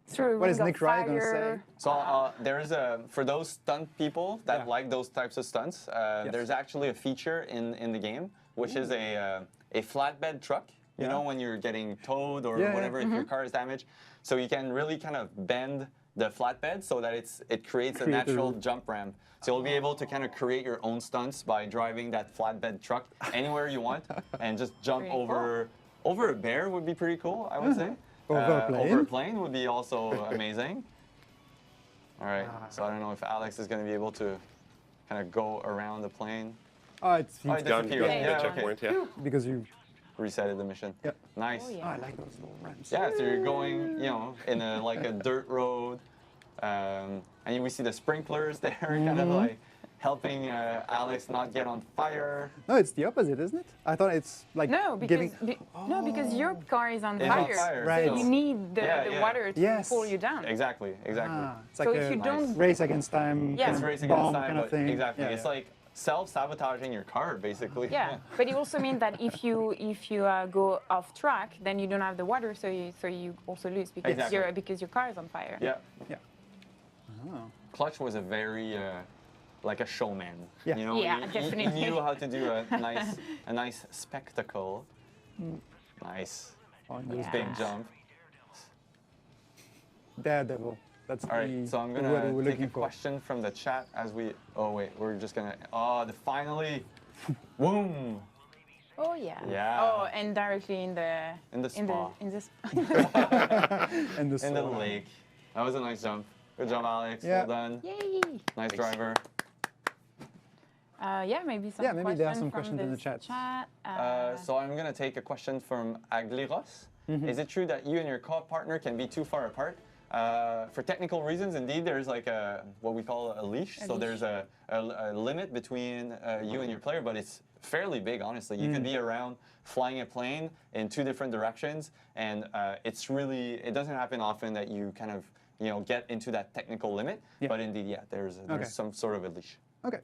through a What ring is of Nick Wright gonna fire. say? So there is for those stunt people that Yeah. like those types of stunts. There's actually a feature in the game, which is a flatbed truck. You Yeah. know, when you're getting towed or Yeah, yeah. whatever, if your car is damaged, so you can really kind of bend the flatbed so that it creates a Create a natural route. jump ramp. So you'll be able to kind of create your own stunts by driving that flatbed truck anywhere you want and just jump Pretty over a bear would be pretty cool, I would say. Over a plane. Over a plane would be also amazing. All right, so I don't know if Alex is going to be able to kind of go around the plane. Oh, it's Oh, it Gone, disappeared. gone to Yeah, the okay. checkpoint, yeah. because you. Resetted the mission. Yep. Nice. Oh, Oh, yeah. I like those little ramps. Yeah, so you're going, in a dirt road, and we see the sprinklers there, kind of like helping Alex not get on fire. No, it's the opposite, isn't it? I thought it's like No, because giving. no, because your car is on It's on fire. fire, Right. So you need the, Yeah, the yeah. water to Yes. pull you down. Exactly. It's So like if a you don't- race against time. Yeah. kind It's of racing against bomb time, kind of but thing. exactly. Yeah, It's yeah. like self-sabotaging your car, basically. Yeah, but it also means that if you go off track, then you don't have the water, so you also lose because Exactly. because your car is on fire. Yeah. Yeah. Oh. Clutch was a very like a showman. Yeah. You know, Yeah, he definitely. knew how to do a nice spectacle. Nice On Yeah. those big things. jump. Daredevil. That's All right, so I'm the word gonna we're take looking a for. question from the chat as we. Oh wait, we're just gonna. Oh, finally, boom! Oh yeah. Yeah. Oh, and directly in the In the spa. in the And the In the sword. lake. That was a nice jump. Good job, Alex. Yeah. Well done. Yay! Nice driver. Yeah, maybe some. Yeah, maybe there are some from questions in the this chat. So I'm gonna take a question from Agliros. Is it true that you and your co-op partner can be too far apart? For technical reasons, indeed, there's like what we call a leash. So there's a limit between you and your player, but it's fairly big, honestly. You could be around flying a plane in 2 different directions, and it doesn't happen often that you kind of get into that technical limit. Yeah. But indeed, yeah, there's some sort of a leash. Okay.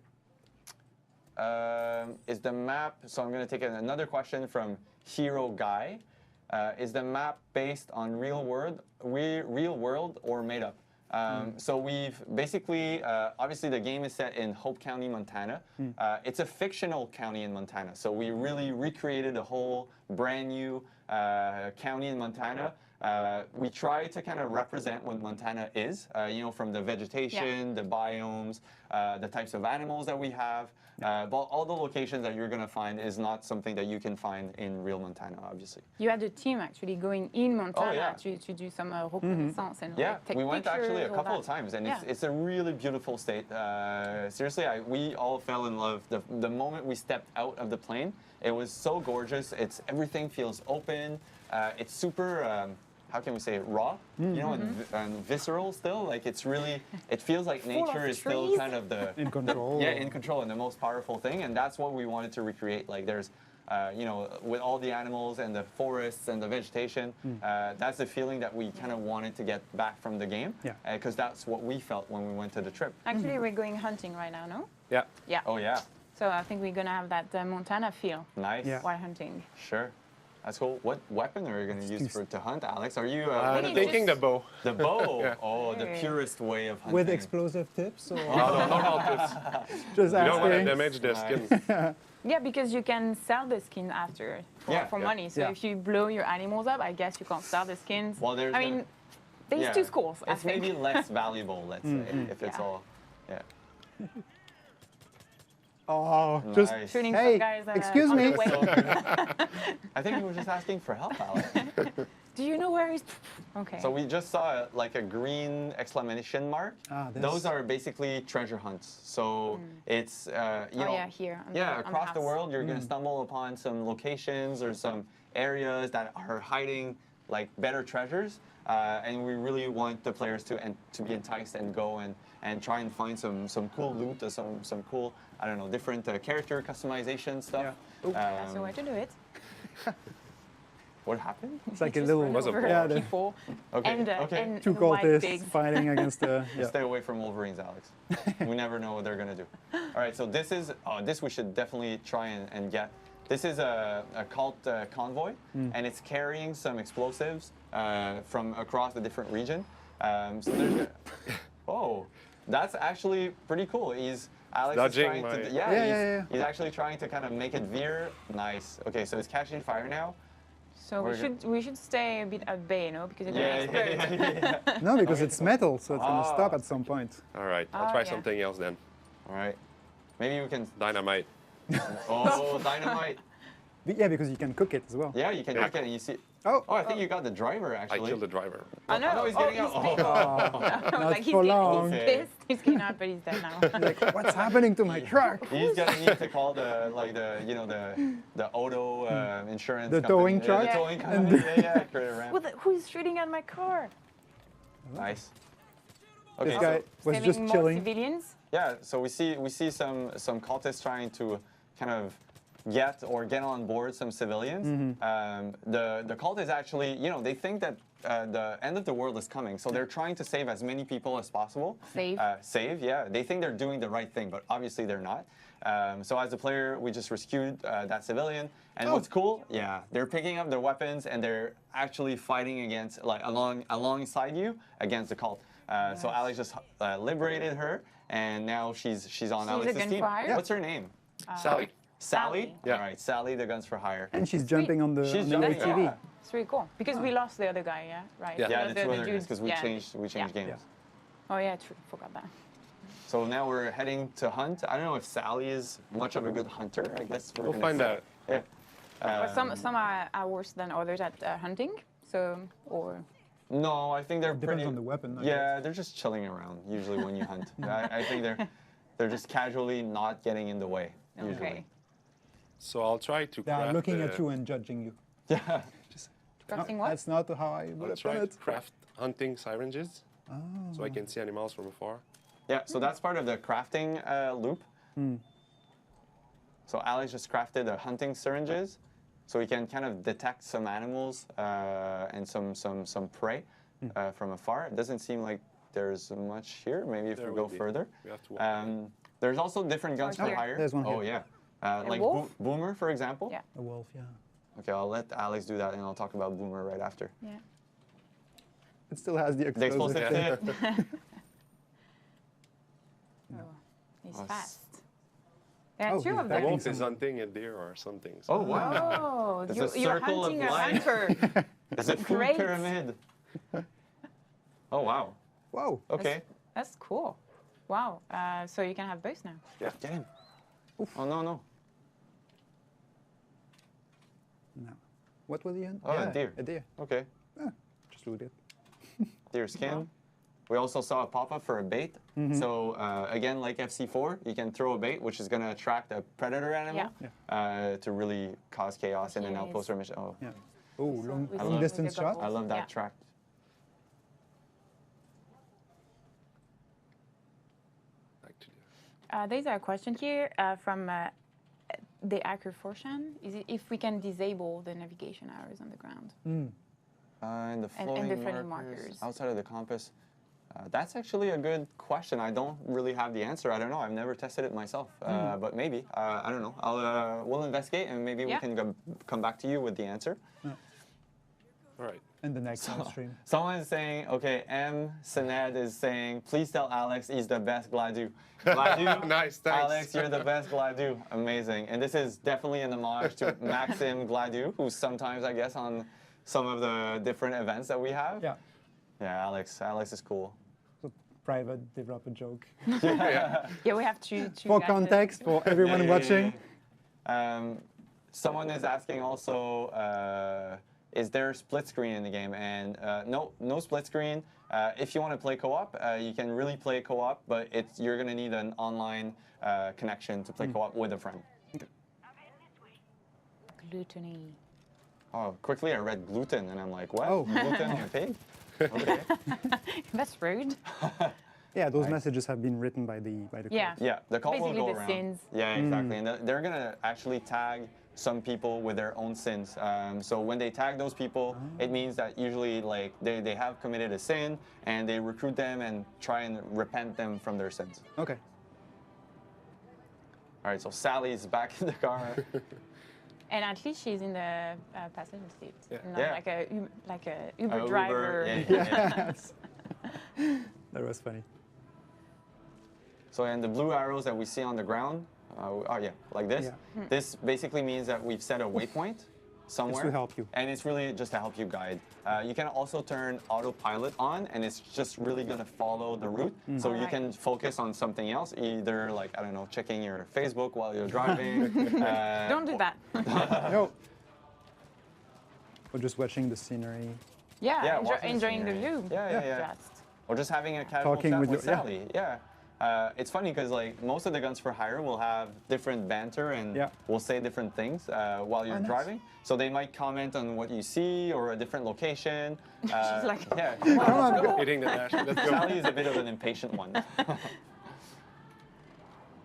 Is the map? So I'm going to take another question from Hero Guy. Is the map based on real world or made up? So we've basically, obviously the game is set in Hope County, Montana. It's a fictional county in Montana. So we really recreated a whole brand new county in Montana. We try to kind of represent what Montana is, from the vegetation, the biomes, the types of animals that we have. But all the locations that you're going to find is not something that you can find in real Montana, obviously. You had a team actually going in Montana to do some reconnaissance and take we went pictures, actually a all couple that. of times, and it's a really beautiful state. Seriously, we all fell in love. The moment we stepped out of the plane, it was so gorgeous. Everything feels open. It's super. How can we say it? Raw, and visceral still. Like it feels like nature is still trees. kind of In control. in control, and the most powerful thing. And that's what we wanted to recreate. Like there's, with all the animals and the forests and the vegetation, that's the feeling that we kind of wanted to get back from the game. Yeah. Because that's what we felt when we went to the trip. Actually, we're going hunting right now, no? Yeah. Yeah. Oh yeah, So I think we're gonna have that Montana feel nice. Yeah. while hunting. Sure. That's cool. What weapon are you going to use to hunt, Alex? Are you I'm Maybe thinking the just- bow. the bow? Yeah. Oh, the Okay. purest way of hunting. With explosive tips or No, not tips. just You don't want to asking? damage the skin. Yeah, because you can sell the skin after for money. So Yeah. if you blow your animals up, I guess you can't sell the skins. Well, there's I mean, there's 2 schools, I It's think. maybe less valuable, let's say, if it's Yeah. all. Yeah. Oh, just Nice. Shooting Hey, some guys excuse on me. the way. So good. I think you were just asking for help, Alex. Do you know where he's? Okay. So we just saw a green exclamation mark. this. Those are basically treasure hunts. So it's here. On yeah, on across the house. world, you're going to stumble upon some locations or some areas that are hiding like better treasures, and we really want the players to be enticed and go and try and find some cool loot or some cool, I don't know, different character customization stuff. Yeah. That's the way to do it. What happened? It's like a Just little run Was a over ball. Yeah, the- people Okay, and, okay. and 2 white cultists pigs. fighting against the. Yeah. Stay away from Wolverines, Alex. We never know what they're gonna do. All right, so this we should definitely try and get. This is a cult convoy, and it's carrying some explosives from across the different region. So there's. Oh, that's actually pretty cool. Alex is Dodging trying my- to. Yeah. He's actually trying to kind of make it veer. Nice. Okay, so it's catching fire now. So we should stay a bit at bay, no? Because it's gonna explode. Yeah. No, because it's metal, so it's gonna stop at some point. All right, I'll Oh, try yeah. something else then. All right. Maybe we can. Dynamite. Oh, dynamite. Yeah, because you can cook it as well. Yeah, you can look at it and you see. Oh, Oh, I think you got the driver I actually. killed the driver. Oh no! no, he's getting out. He's not like he's for getting long. pissed. He's getting out, but he's dead now. like what's happening to my truck? He's gonna need to call the auto insurance. The company. towing Yeah, truck? the towing company. Yeah, create a ramp. Who's shooting at my car? Nice. This Okay, guy so, was Saving just more chilling. civilians. yeah, so we see some cultists trying to kind of get on board some civilians. The cult is actually, they think that the end of the world is coming, so they're trying to save as many people as possible. Save. Yeah. They think they're doing the right thing, but obviously they're not. So as a player, we just rescued that civilian. And what's cool, they're picking up their weapons and they're actually fighting against, alongside you against the cult. So Alex just liberated her, and now she's on Alex's again team. for hire? What's her name? Sally. Sally? Yeah. All right, Sally, the guns for hire. And she's jumping on the, She's on the jumping, ATV. yeah. It's really cool because we lost the other guy. Yeah, right. Yeah. We Yeah, lost the two other guys, dude. because we Yeah. changed games. Yeah. Oh yeah, true. Forgot that. So now we're heading to hunt. I don't know if Sally is much of a good hunter. I guess We'll gonna find see. out. Yeah. But some are worse than others at hunting. So or No, I think they're Depends pretty. on the weapon. I Yeah, they're just chilling around usually when you hunt. I think they're just casually not getting in the way usually. okay. So I'll try to They are craft looking the- at you and judging you. Yeah. Just Crafting No, what? that's not how I would have Let's done try it. craft hunting syringes. So I can see animals from afar. Yeah, so that's part of the crafting loop. So Alex just crafted a hunting syringes, so we can kind of detect some animals and some prey from afar. It doesn't seem like there's much here. Maybe if There we go will be. further. We have to walk. There's also different guns for here. hire. There's one Oh here. yeah, like wolf? Boomer, for example. Yeah. A wolf, yeah. Okay, I'll let Alex do that, and I'll talk about Boomer right after. Yeah. It still has the The explosive. explosive kit. Oh, he's Oh, fast. There are Oh, two he's of The back. them. wolf is hunting a deer or something. Oh wow! Oh, It's a you're circle of hunting a life. hunter. It's a food Great. pyramid. Oh wow. Whoa. Okay. That's cool. Wow. So you can have both now. Get him. Oh no no. No. What was the end? Oh, a deer. A deer. Okay. Just loot it. Deer skin. We also saw a pop-up for a bait. So again, like FC4, you can throw a bait, which is going to attract a predator animal to really cause chaos in an Yes. outpost or mission. Oh, Yeah. Oh, long, With long the distance shot. goggles. I love that Yeah. track. Back to the- There's a question here from the Hacker Forshan. Is it if we can disable the navigation arrows on the ground? And the And floating the floating markers markers. outside of the compass. That's actually a good question. I don't really have the answer. I don't know. I've never tested it myself, but maybe. I don't know. We'll investigate and maybe we Yeah. can come back to you with the answer. All right. In the next live stream. Someone is saying, okay, M. Sened is saying, please tell Alex he's the best Gladu. Gladu, Nice, thanks. Alex, you're the best Gladu. Amazing. And this is definitely an homage to Maxim Gladu, who's sometimes, I guess, on some of the different events that we have. Yeah. Yeah, Alex is cool. So private develop a joke. Yeah, we have to. For context, for everyone Yeah. watching. Someone is asking also, is there split screen in the game? And no split screen. If you want to play co-op, you can really play co-op, but you're going to need an online connection to play co-op with a friend. Gluttony. Oh, quickly I read gluten, and I'm like, what? Oh. Gluten on a pig? Okay. That's rude. Yeah, those messages have been written by the Yeah. coach. Yeah, the call will Basically go the around. sins. Yeah, exactly. And they're going to actually tag some people with their own sins. So when they tag those people, it means that usually like they have committed a sin and they recruit them and try and repent them from their sins. Okay. All right, so Sally's back in the car. And at least she's in the passenger seat, Yeah. not Yeah. like a Uber Uber, driver. yeah. That was funny. So and the blue arrows that we see on the ground, like this. Yeah. This basically means that we've set a waypoint somewhere. It's to help you. And it's really just to help you guide. You can also turn autopilot on, and it's just really going to follow the route. So you Alright. can focus on something else, either like, I don't know, checking your Facebook while you're driving. Don't do that. No. Or just watching the scenery. Yeah, Yeah, watching the enjoying the scenery. view. Yeah. Just. Or just having a casual Talking chat with with your- yeah. Sally. Yeah. It's funny because like most of the guns for hire will have different banter and Yeah. will say different things while you're nice. driving. So they might comment on what you see or a different location. She's like, yeah. Hitting the dash. Let's go. Sally is a bit of an impatient one.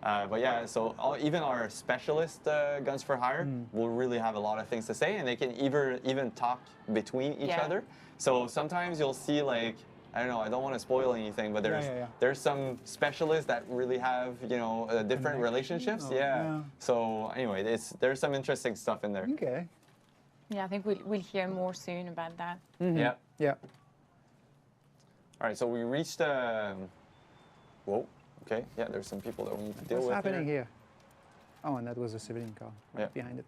But yeah, so even our specialist guns for hire will really have a lot of things to say, and they can even talk between each Yeah. other. So sometimes you'll see like, I don't know, I don't want to spoil anything, but there's some specialists that really have different relationships. Oh, Yeah. yeah. So anyway, there's some interesting stuff in there. Okay. yeah, I think we'll hear more soon about that. Yeah. Yeah. All right, so we reached. Whoa. Okay. Yeah, there's some people that we need to deal What's with. happening here? Oh, and that was a civilian car right Yeah. behind it.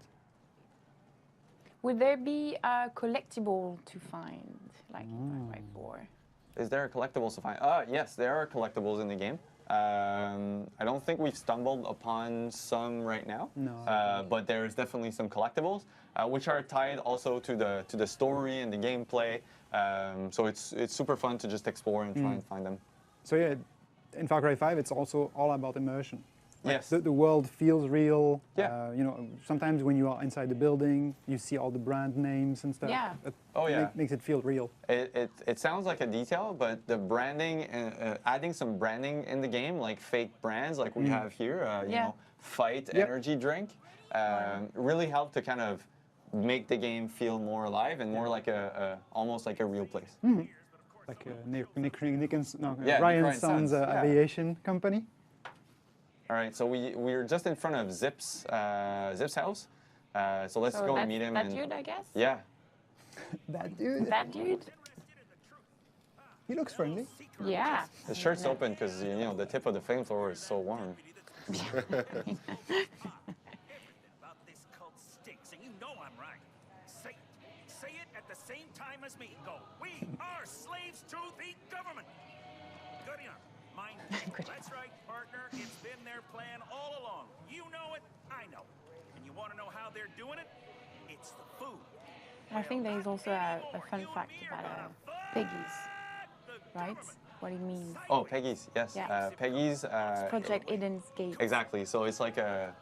Would there be a collectible to find, like in Far Cry 4? Is there collectibles to find? Yes, there are collectibles in the game. I don't think we've stumbled upon some right now. No. But there's definitely some collectibles, which are tied also to the story and the gameplay. So it's super fun to just explore and try and find them. So yeah, in Far Cry 5, it's also all about immersion. Yes. The world feels real. Yeah. You know, sometimes when you are inside the building, you see all the brand names and stuff. Yeah. It Oh, yeah. makes it feel real. It sounds like a detail, but the branding, adding some branding in the game, like fake brands, like we have here, you Yeah. know, Fight Yep. energy drink, really helped to kind of make the game feel more alive and more like almost like a real place. Like Nick Yeah, Ryan Nick Ryan Sons Sons, yeah. aviation company. All right, so we're just in front of Zip's house. So let's So go and that's meet him. that and dude, I guess. yeah, That dude. That dude. He looks friendly. Yeah. the shirt's open because you know the tip of the flamethrower is so warm. About this cult stinks, and you know I'm right. Say it. Say it at the same time as me. Go. We are slaves to the government. Good enough. Mind you. That's right, partner. It's been their plan all along. You know it. I know it. And you want to know how they're doing it? It's the food. I think there is also a fun fact about Peggy's, right? What it means. Oh, Peggy's, yes. Yeah. Peggy's. Project Eden's Gate. Exactly. So it's like a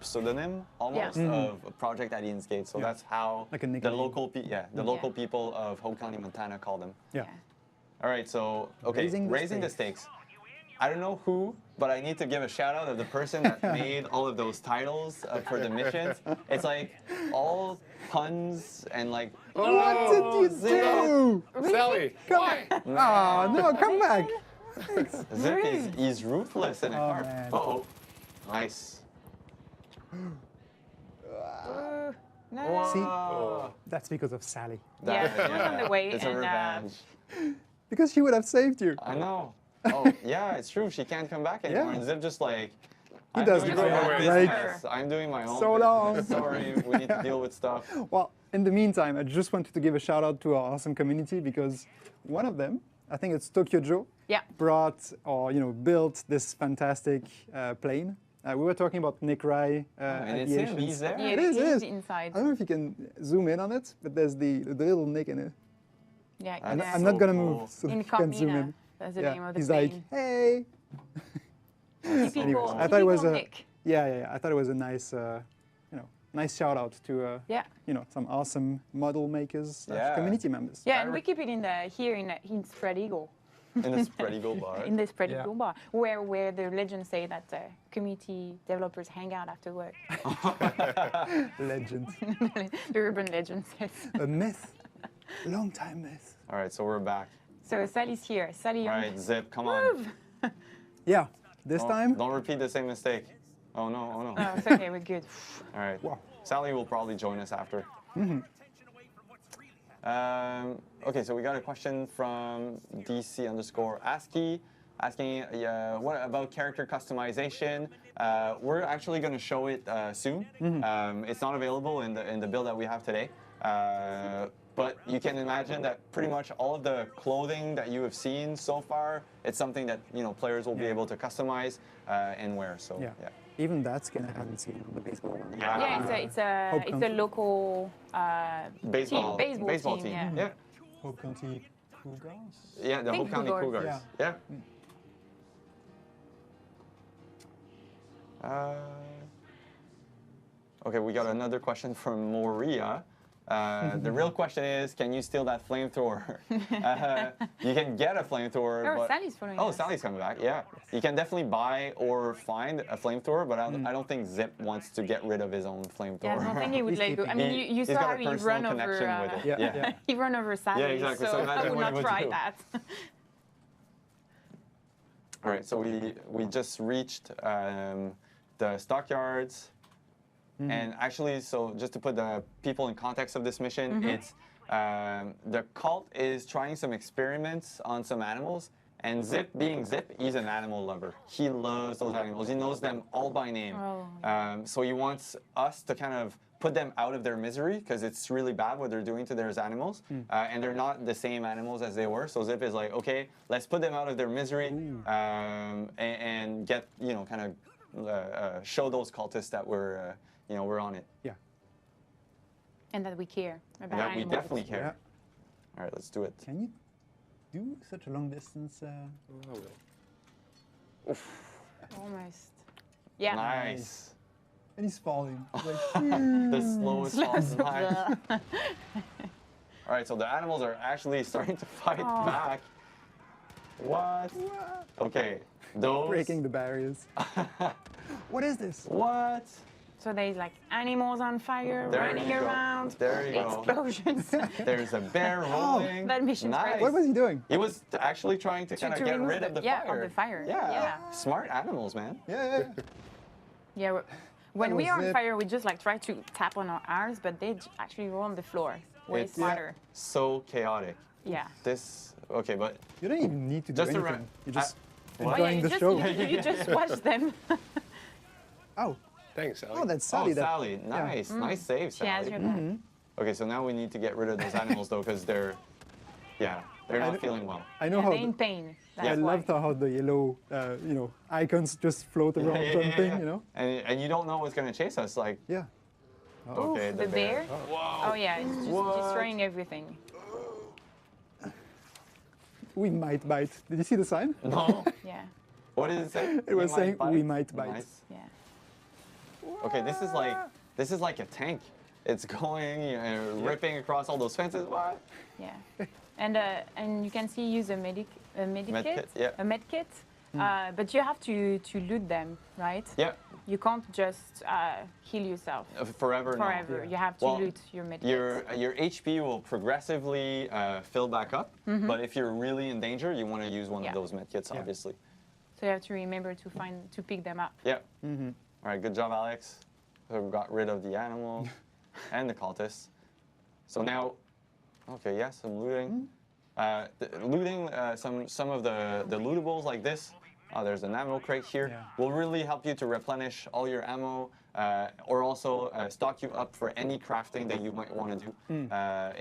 pseudonym almost Yeah. of Project Eden's Gate. So that's how Like a the nickname. local local people of Hope County, Montana, call them. Yeah. All right. So okay, Raising the the stakes. I don't know who, but I need to give a shout out of the person that made all of those titles for the missions. It's like all puns and like. What did you do? Sally, why? Oh no! Come back. Zip he's ruthless in it. Oh, man. Uh-oh. Nice. No. See, Oh. that's because of Sally. Yeah, she was on the way It's a and, revenge. Because she would have saved you. I know. Oh, yeah, it's true. She can't come back anymore. Yeah. And Zip just like, He I'm does doing the my same. own Like- business. I'm doing my own So business. long. Sorry, we need to deal with stuff. Well, in the meantime, I just wanted to give a shout out to our awesome community because one of them, I think it's Tokyo Joe, Yeah. brought or built this fantastic plane. We were talking about Nick Rye And it's him. aviation. He's there. Yeah, It is, it he's is. inside. I don't know if you can zoom in on it, but there's the little Nick in it. Yeah, And yeah. I'm not so gonna cool. move, so you can zoom Incognita. in. That's the Yeah, name of the he's plane. like, hey. Typical, Anyways, I thought it was typical a Nick. yeah. I thought it was a nice, nice shout out to Yeah. some awesome model makers, Yeah. community members. Yeah, and we keep it in Spread Eagle. In the spread eagle bar. In the Spread Yeah. Eagle bar, where the legends say that community developers hang out after work. Legend, The urban legend says. a myth, long time myth. All right, so we're back. So Sally's here. Sally, All right, Zip, come on. Yeah, this time. Don't repeat the same mistake. Oh no, oh no. Oh, it's okay, we're good. All right. Wow. Sally will probably join us after. Okay, so we got a question from DC_ASCII asking what about character customization. We're actually going to show it soon. It's not available in the build that we have today. But you can imagine that pretty much all of the clothing that you have seen so far, it's something that players will be able to customize and wear. So Yeah. Even that skin I haven't seen on the baseball one. Yeah, it's Hope a County. local baseball team. team. Yeah. Hope County Cougars. Yeah, the Think Hope County Cougars. Cougars. Yeah. Okay, we got another question from Moria. The real question is, can you steal that flamethrower? You can get a flamethrower. Oh, but Sally's following Oh, us. Sally's coming back, yeah. You can definitely buy or find a flamethrower, but I don't think Zip wants to get rid of his own flamethrower. Yeah, I don't think he would He's let go. I mean, you He's saw got how a he personal run over. connection with it. Yeah. He ran over Sally. Yeah, exactly. So So I imagine would what he not would try do. that. All right, so we just reached the stockyards, and actually, so just to put the people in context of this mission, it's the cult is trying some experiments on some animals, and Zip, being Zip, he's an animal lover. He loves those animals. He knows them all by name. Oh. So he wants us to kind of put them out of their misery because it's really bad what they're doing to their animals, and they're not the same animals as they were. So Zip is like, okay, let's put them out of their misery and get kind of show those cultists that we're we're on it. Yeah. And that we care about That we animals. definitely care. Yeah. All right, let's do it. Can you do such a long distance? Almost. Yeah. Nice. And he's falling. He's like, The slowest falls in life. All right, so the animals are actually starting to fight back. What? Okay, those. breaking the barriers. What is this? What? So there's like animals on fire There running you go. around. There you go. Explosions. There's a bear rolling. That mission's Nice. great. What was he doing? He was actually trying to kind of get remove rid of the yeah, fire. of the fire. Yeah. Yeah. Smart animals, man. Yeah. Yeah. When we was are on it. fire, we just like try to tap on our arms, but they actually roll on the floor. Way It's- smarter. So chaotic. Yeah. This. Okay, but You don't even need to do Just to anything. You're just What? enjoying the show. You just watch them. Oh, Thanks, Sally. oh, that's Sally. oh, Sally, nice, nice save, She has Sally. your back. Okay, so now we need to get rid of those animals though, because they're not feeling well. I know Yeah, how. they're in pain. That's I why. loved how the yellow, icons just float around jumping. You know. And you don't know what's gonna chase us, like. Yeah. Okay, Oof, the bear. Whoa. Oh yeah, it's just What? destroying everything. We might bite. Did you see the sign? No. Yeah. What did it say? It was saying, bite? "We might bite." Nice. Yeah. Okay, this is like a tank. It's going, ripping across all those fences. What? Yeah. And you can see use a medic kit, yeah. a med kit. But you have to loot them, right? Yeah. You can't just heal yourself Forever. no. forever. You have to Well, loot your med kit. Your HP will progressively fill back up, but if you're really in danger, you want to use one Yeah. of those medkits, obviously. So you have to remember to pick them up. Yeah. All right, good job, Alex. So we got rid of the animals and the cultists. So now, okay, yeah, some looting. Looting some of the lootables like this. There's an ammo crate here. Yeah. Will really help you to replenish all your ammo, or also stock you up for any crafting that you might want to do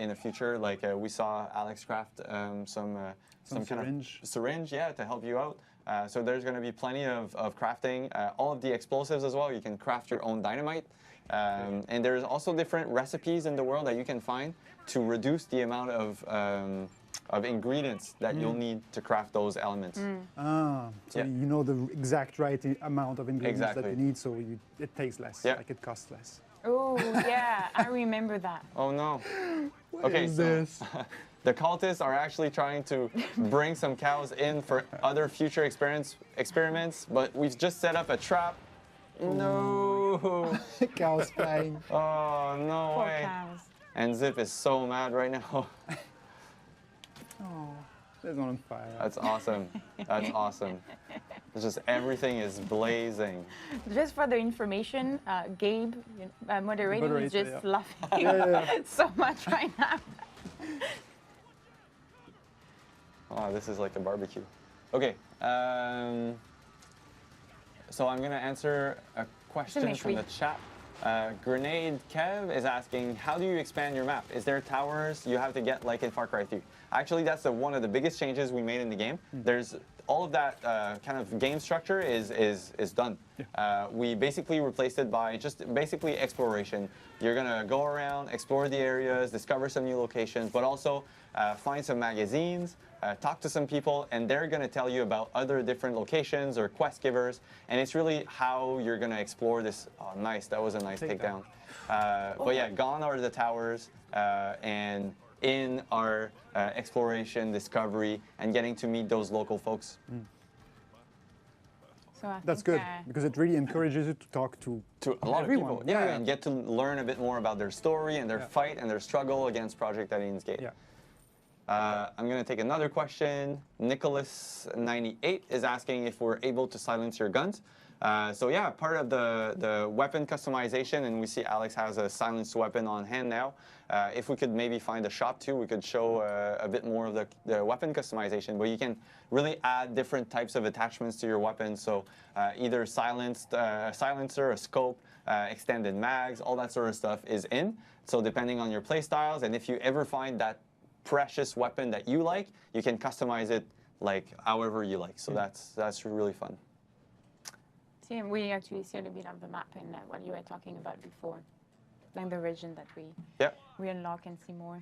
in the future. Like we saw Alex craft some kind syringe. of syringe, yeah, to help you out. So there's going to be plenty of crafting. All of the explosives as well. You can craft your own dynamite. And there's also different recipes in the world that you can find to reduce the amount of ingredients that you'll need to craft those elements. So Yeah. you know the exact right amount of ingredients that Exactly. you need, so it takes less. Yeah. Like it costs less. Oh yeah, I remember that. Oh no. What is so this? the cultists are actually trying to bring some cows in for other future experiments, but we've just set up a trap. No. Cows flying. Oh, no Poor way. cows. And Zip is so mad right now. Oh, there's one on fire. That's awesome. That's awesome. It's just everything is blazing. Just for the information, Gabe, moderating, is Moderator, just yeah. laughing Yeah. so much right now. Oh, this is like a barbecue. Okay. So I'm going to answer a question from the chat. Grenade Kev is asking, how do you expand your map? Is there towers you have to get like in Far Cry 3? Actually, that's one of the biggest changes we made in the game. There's all of that kind of game structure is done. We basically replaced it by just basically exploration. You're gonna go around, explore the areas, discover some new locations, but also find some magazines, talk to some people, and they're gonna tell you about other different locations or quest givers. And it's really how you're gonna explore this. Oh, nice! That was a nice takedown. But yeah, gone are the towers, and in our exploration, discovery, and getting to meet those local folks. So I That's think, good because it really encourages you to talk to A lot everyone. of people, yeah, and get to learn a bit more about their story and their fight and their struggle against Project Eden's Gate. Yeah. I'm going to take another question. Nicholas98 is asking if we're able to silence your guns. So yeah, part of the weapon customization, and we see Alex has a silenced weapon on hand now. If we could maybe find a shop too, we could show a bit more of the weapon customization, but you can really add different types of attachments to your weapon. So either a silencer, a scope, extended mags, all that sort of stuff is in. So depending on your play styles, and if you ever find that precious weapon that you like, you can customize it like however you like. So that's really fun. see, we actually see a little bit of the map and what you were talking about before, like the region that we unlock and see more.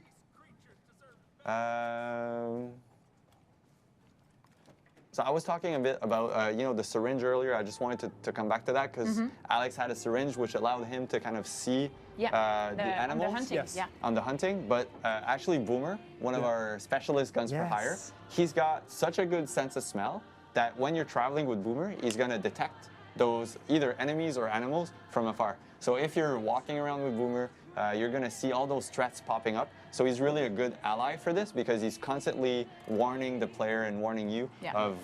So I was talking a bit about, the syringe earlier. I just wanted to come back to that because Alex had a syringe which allowed him to kind of see the animals on the hunting, Yes. yeah. on the hunting. But actually Boomer, one of our specialist guns for hire, Yes. he's got such a good sense of smell that when you're traveling with Boomer, he's going to detect those either enemies or animals from afar. So if you're walking around with Boomer, you're going to see all those threats popping up. So he's really a good ally for this because he's constantly warning the player and warning you of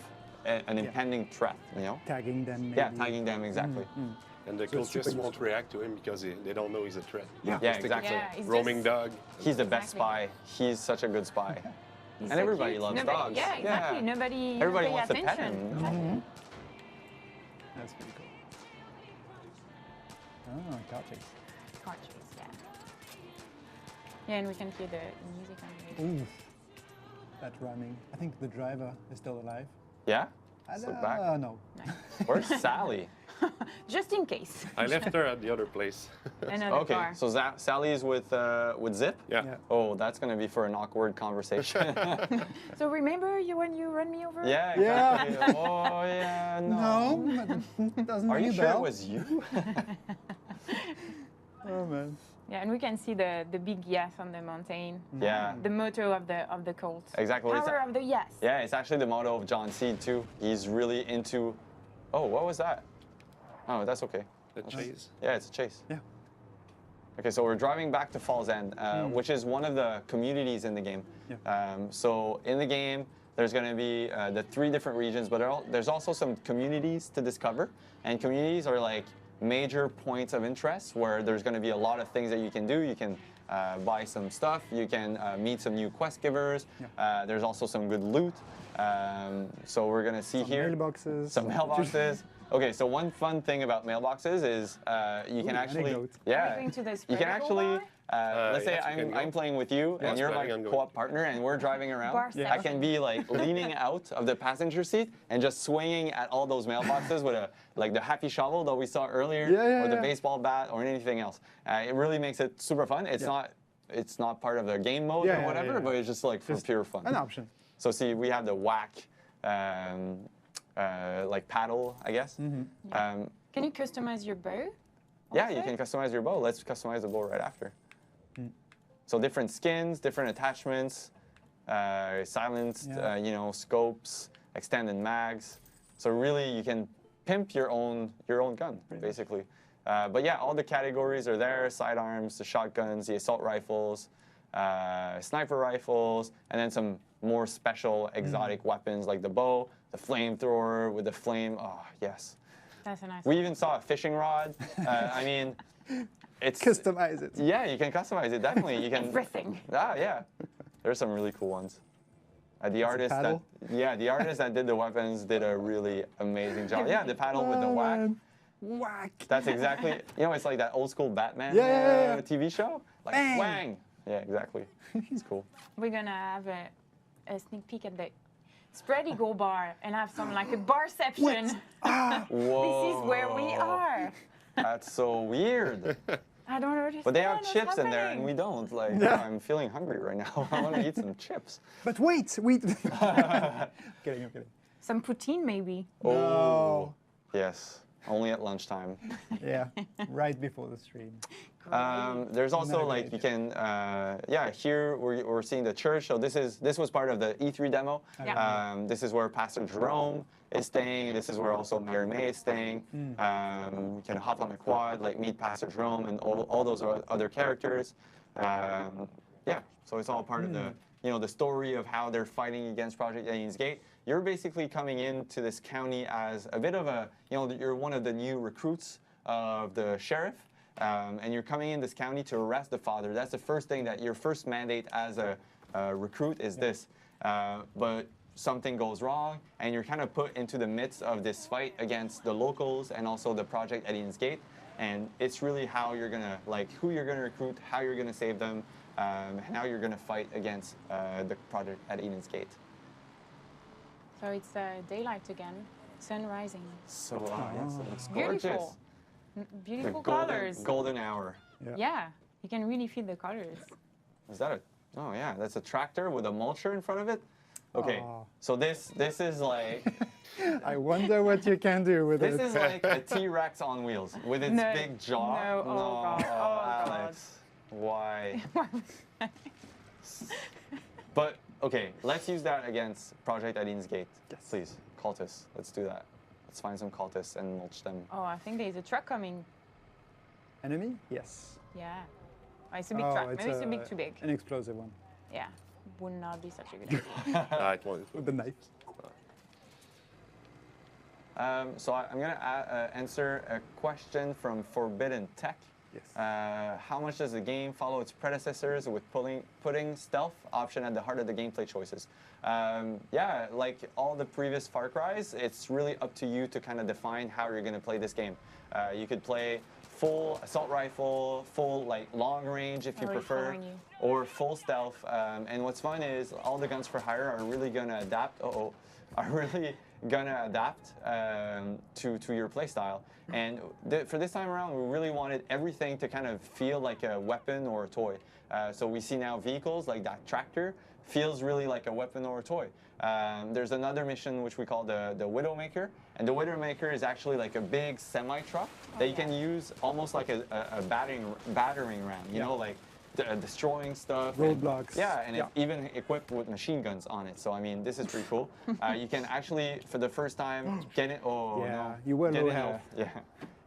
an impending threat, Tagging them. Maybe. Yeah, tagging them, exactly. And the So it's super cultists won't react to him because they don't know he's a threat. Yeah. Yeah, Just exactly. Yeah, he's roaming just- dog. He's the best Exactly. spy. He's such a good spy. He's And so everybody cute. loves Nobody- dogs. Yeah, exactly. Yeah. Nobody Everybody pay wants to pet attention. him. Exactly. That's pretty cool. Oh, car chase. Car chase, yeah. Yeah, and we can hear the music on the radio. Ooh, that running. I think the driver is still alive. Yeah? I So don't back. know. Where's Sally? Just in case. I left her at the other place. Another Okay, car. so Sally is with Zip? Yeah. Yeah. Oh, that's going to be for an awkward conversation. So remember when you run me over? Yeah, Yeah. exactly. Oh, yeah, no. No, it doesn't Are ring you a sure it bell. was you? Oh man. Yeah, and we can see the big yes on the mountain. Yeah. The motto of the cult. Exactly. It's Power of the yes. Yeah, it's actually the motto of John Seed, too. He's really into... Oh, what was that? Oh, that's okay. The chase. Yeah, it's a chase. Yeah. Okay, so we're driving back to Falls End, which is one of the communities in the game. Yeah. So in the game, there's going to be the 3 different regions, but there's also some communities to discover. And communities are like major points of interest where there's going to be a lot of things that you can do. You can buy some stuff. You can meet some new quest givers. There's also some good loot. So we're going to see Some here mailboxes. some mailboxes. Okay, so one fun thing about mailboxes is you can Ooh, actually, anecdote. yeah, Going to the you can spread actually, let's say yes, you can I'm go. playing with you and you're planning my on going. co-op partner and we're driving around. Bar I can be like leaning out of the passenger seat and just swinging at all those mailboxes with like the happy shovel that we saw earlier, Yeah, or the yeah. baseball bat, or anything else. It really makes it super fun. It's not part of the game mode Yeah, or yeah, whatever, yeah. but it's just like for pure fun. An option. So see, we have the whack, like paddle, I guess. Can you customize your bow? Yeah, also? you can customize your bow. Let's customize the bow right after. So different skins, different attachments, silenced, Yeah. scopes, extended mags. So really, you can pimp your own gun, basically. But yeah, all the categories are there: sidearms, the shotguns, the assault rifles, sniper rifles, and then some more special exotic weapons like the bow, the flamethrower with the flame. Oh yes. That's a nice We even saw a fishing rod. I mean, it's Customize it. yeah, you can customize it definitely. You can everything. yeah. There's some really cool ones. The artist paddle? the artist that did the weapons did a really amazing job. Yeah, the paddle with the Oh, whack. man. Whack. That's exactly. It's like that old school Batman Yeah. TV show. Like Bang. wang. Yeah, exactly. It's cool. We're gonna have a sneak peek at the spread eagle bar and have some like a barception. Whoa. This is where we are. That's so weird. I don't understand. But they have what's chips in there and happening. we don't. Like, Yeah. I'm feeling hungry right now. I want to eat some chips. But wait. Kidding, I'm kidding. Some poutine maybe. Oh. Yes. Only at lunchtime. Yeah, right before the stream. There's also Another like great you can, here we're seeing the church. So this was part of the E3 demo. Yeah. This is where Pastor Jerome is staying. This is where also Mary May is staying. You can hop on a quad, like meet Pastor Jerome and all those other characters. Yeah, so it's all part of the the story of how they're fighting against Project Alien's Gate. You're basically coming into this county as a bit of a, you're one of the new recruits of the sheriff, and you're coming in this county to arrest the father. That's the first thing that your first mandate as a recruit is this. But something goes wrong, and you're kind of put into the midst of this fight against the locals and also the Project Alien's Gate. And it's really how you're gonna, who you're gonna recruit, how you're gonna save them, and how you're gonna fight against the Project at Eden's Gate. So it's daylight again, sun rising. So yes, it's gorgeous. Beautiful. Beautiful The colors. golden hour. Yeah, you can really feel the colors. Is that oh yeah, that's a tractor with a mulcher in front of it. Okay, Aw. so this is like I wonder what you can do with this it. is like a T-Rex on wheels with its No. big jaw. No, oh God, oh Alex, why? But okay, let's use that against Project Eden's Gate. Yes. Please, cultists. Let's do that. Let's find some cultists and mulch them. Oh, I think there's a truck coming. Enemy? Yes. Yeah. Oh, it's a big truck. Maybe it's a bit too big. An explosive one Yeah. Would not be such a good idea. It won't. with the knife. So I'm going to answer a question from Forbidden Tech. Yes. How much does the game follow its predecessors with putting stealth option at the heart of the gameplay choices? Yeah, like all the previous Far Cry's, it's really up to you to kind of define how you're going to play this game. You could play full assault rifle, full like long range if you Oh, he's prefer, following you. or full stealth. And what's fun is all the guns for hire are really going to adapt. Are really gonna adapt to your playstyle. And for this time around, we really wanted everything to kind of feel like a weapon or a toy. So we see now vehicles like that tractor feels really like a weapon or a toy. There's another mission which we call the Widowmaker, and the Widowmaker is actually like a big semi-truck that you can use almost like a battering ram, you know, like destroying stuff. Roadblocks. And it's even equipped with machine guns on it. So I mean, this is pretty cool. You can actually, for the first time, get it. Oh Yeah, no! you were Get low in a- health. Yeah,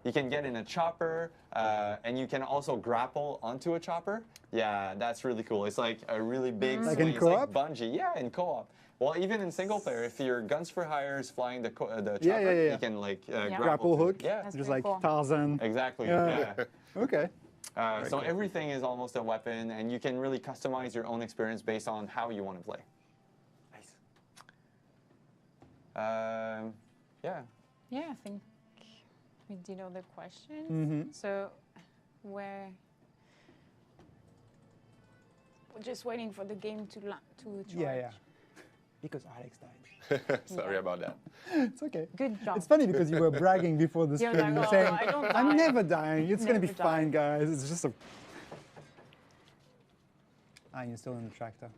you can get in a chopper, and you can also grapple onto a chopper. Yeah, that's really cool. It's like a really big Like swing. in It's like co-op? bungee. Yeah, in co-op. Well, even in single player, if your guns for hire is flying the chopper, Yeah. you can like Grapple through hook. it. Yeah, That's Just pretty like cool. Tarzan. exactly. Yeah. Yeah. Okay. So everything is almost a weapon, and you can really customize your own experience based on how you want to play. Nice. Yeah. Yeah, I think we did all the questions. Mm-hmm. So, where? We're just waiting for the game to charge. Yeah. Because Alex died. Sorry about that. It's okay. Good job. It's funny because you were bragging before the You're stream. like, You were "Oh, saying, I don't die." I'm never dying. It's going to be Never fine, die. guys. It's just a... you're still in the tractor.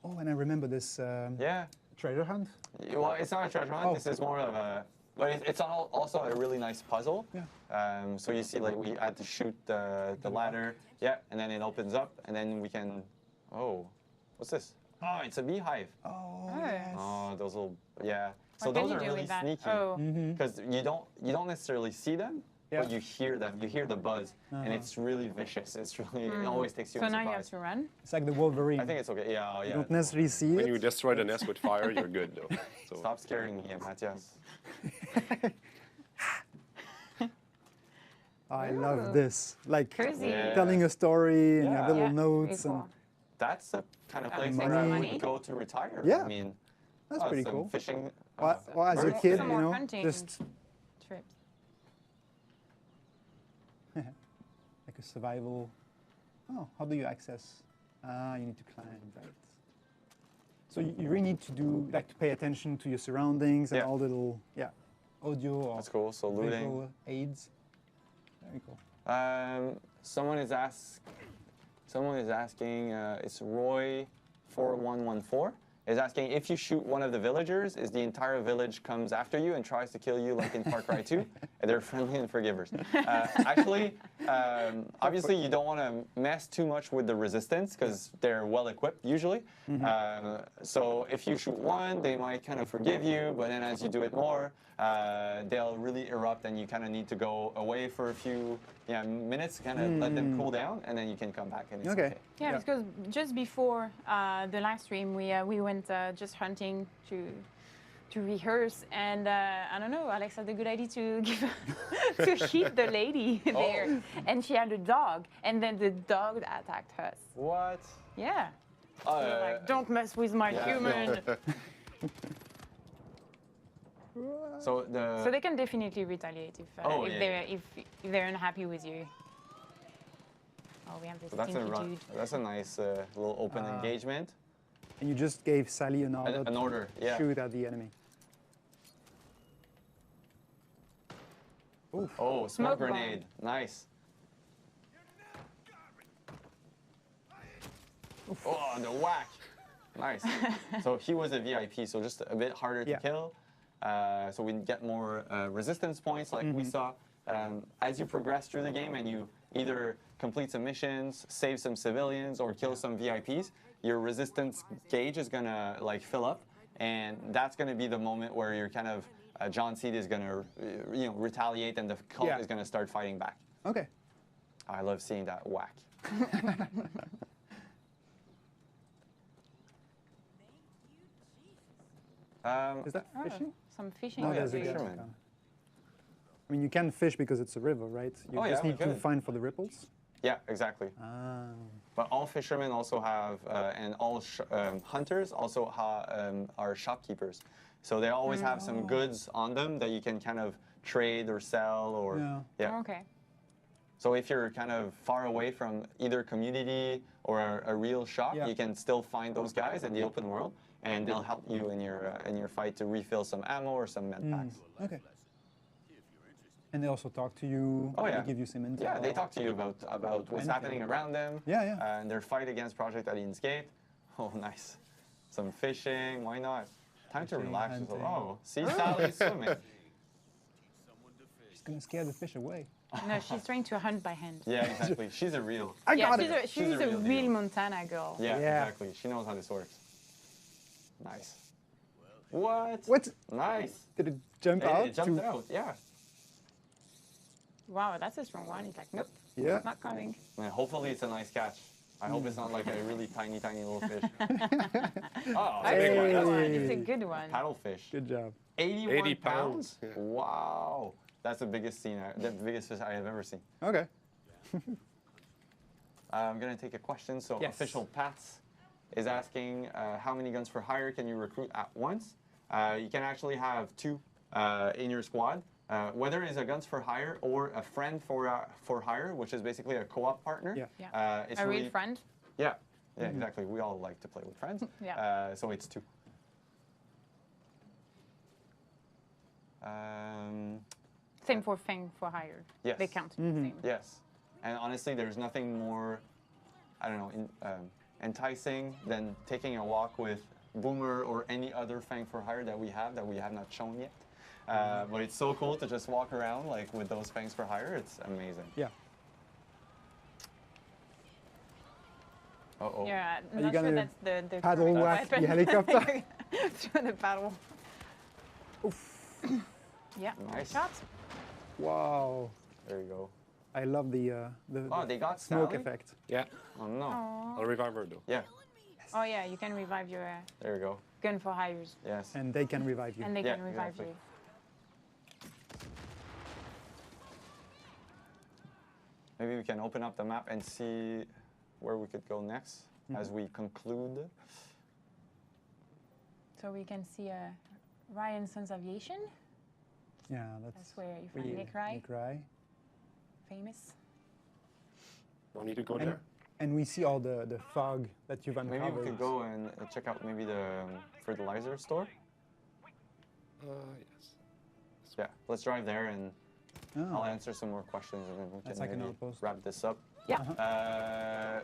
Oh, and I remember this Yeah. treasure hunt. Well, it's not a treasure hunt. Oh. This is more of a, but it's also a really nice puzzle. Yeah. So you see, like we had to shoot the ladder. Yeah, and then it opens up, and then we can. Oh, what's this? Oh, it's a beehive. Oh, Oh. yes. Oh, those little. Yeah. So What can those you are do really with that? sneaky. Oh, Because you don't necessarily see them, Yeah. but you hear them. You hear the buzz, and it's really vicious. It's really it always takes you so by now you have surprise. to run. It's like the Wolverine. I think it's okay. Yeah, oh, You yeah. don't necessarily see When it. you destroy the nest with fire, you're good though. So Stop scaring me, Matthias. I love this. Like Cozy. Yeah. telling a story and you have Yeah. little Yeah, notes. pretty And cool. That's the kind of That place makes where I money. would go to retire. Yeah. I mean, that's pretty some cool. Fishing. Well, as a birds. kid, Some you more know, hunting. just Trips. like a survival. Oh, how do you access? You need to climb, right? So you really need to do like to pay attention to your surroundings and Yeah. all the little audio or That's cool. So looting. visual aids. Very cool. Someone is asking. It's Roy4114 is asking if you shoot one of the villagers, is the entire village comes after you and tries to kill you like in Far Cry 2? And they're friendly and forgivers. Actually, obviously you don't want to mess too much with the resistance because they're well equipped usually. So if you shoot one, they might kind of forgive you, but then as you do it more, they'll really erupt and you kind of need to go away for a few minutes, kind of let them cool down, and then you can come back and it's okay. Yeah, Yeah. because just before the live stream, we went just hunting to rehearse, and I don't know, Alex had the good idea to give to hit the lady there, and she had a dog, and then the dog attacked us. What? Yeah. So we're like, don't mess with my yeah, human. So the So they can definitely retaliate if Oh, yeah. if they're unhappy with you. Oh, we have this so that's a stinky dude. that's a nice little open engagement. And you just gave Sally an order, An order, to yeah. shoot at the enemy. Oh, smoke Smoke bomb. grenade, nice. Oh, the whack. Nice. So he was a VIP, so just a bit harder to Yeah. kill. So we get more resistance points, like we saw. As you progress through the game and you either complete some missions, save some civilians, or kill some VIPs, your resistance gauge is gonna like fill up, and that's gonna be the moment where you're kind of John Cena is gonna retaliate, and the cult Yeah. is gonna start fighting back. Okay. I love seeing that whack. Is that fishing? Some fishing. Oh, yeah, there's a fisherman. guy. I mean, you can fish because it's a river, right? You Oh, yeah, just we need to could. find for the ripples. Yeah, exactly. Ah. But all fishermen also have, and all hunters also are shopkeepers. So they always have some goods on them that you can kind of trade or sell or Yeah. Okay. So if you're kind of far away from either community or a real shop, Yeah. you can still find those guys in the open world, and they'll help you in your fight to refill some ammo or some med packs. Okay. And they also talk to you. Oh, yeah. They give you some intel. Yeah, they talk to you about what's happening around them. Yeah, yeah. And their fight against Project Alien's Gate. Oh, nice. Some fishing. Why not? Time to Fishing, relax. hunting. Oh, see Sally's swimming. She's gonna scare the fish away. No, she's trying to hunt by hand. Yeah, exactly. She's a real. I Yeah, got she's it. a, she's a real real deal. Montana girl. Yeah, Yeah. exactly. She knows how this works. Nice. What? What? Nice. Did it jump out? It jumped to- out. Yeah. Wow, that's a strong one. He's like, nope, Yeah. not coming. And hopefully it's a nice catch. I hope it's not like a really tiny, tiny little fish. Oh, That's big a one. good That's one. a It's a big good one. paddlefish. Good job. 81 80 pounds? pounds, yeah. Wow. That's the biggest the biggest fish I have ever seen. Okay. I'm gonna take a question. So Yes. official Pats is asking how many guns for hire can you recruit at once? You can actually have 2 in your squad. Whether it's a guns for hire or a friend for hire, which is basically a co-op partner. Yeah. Yeah. It's A really, real friend. Yeah, yeah, exactly. We all like to play with friends. Yeah. So it's 2. Same for Fang for hire. Yes. They count. Same. Yes, and honestly, there's nothing more, I don't know, enticing than taking a walk with Boomer or any other Fang for hire that we have not shown yet. But it's so cool to just walk around like with those Fangs for hire. It's amazing. Yeah. Uh-oh. Yeah, Are you not sure gonna that's the paddle correct whack the weapon. helicopter? Through the paddle. Yeah. Nice. Shot. Wow. There you go. I love the Oh, they got smoke Sally? effect. Yeah, Oh no. I'll revive her though. Yeah. Oh yeah, you can revive your There you go. gun for hires, Yes. And they can revive you. and they Yeah, can revive exactly. you. Maybe we can open up the map and see where we could go next as we conclude. So we can see Ryan Sons Aviation. Yeah, That's where you find Nick Rye, Nick Rye. famous. Don't need to go And, there. and we see all the fog that you've uncovered. Maybe we could go and check out maybe the fertilizer store. Yes. Yeah, let's drive there and Oh. I'll answer some more questions and then we That's can like an maybe outpost. wrap this up. Yeah.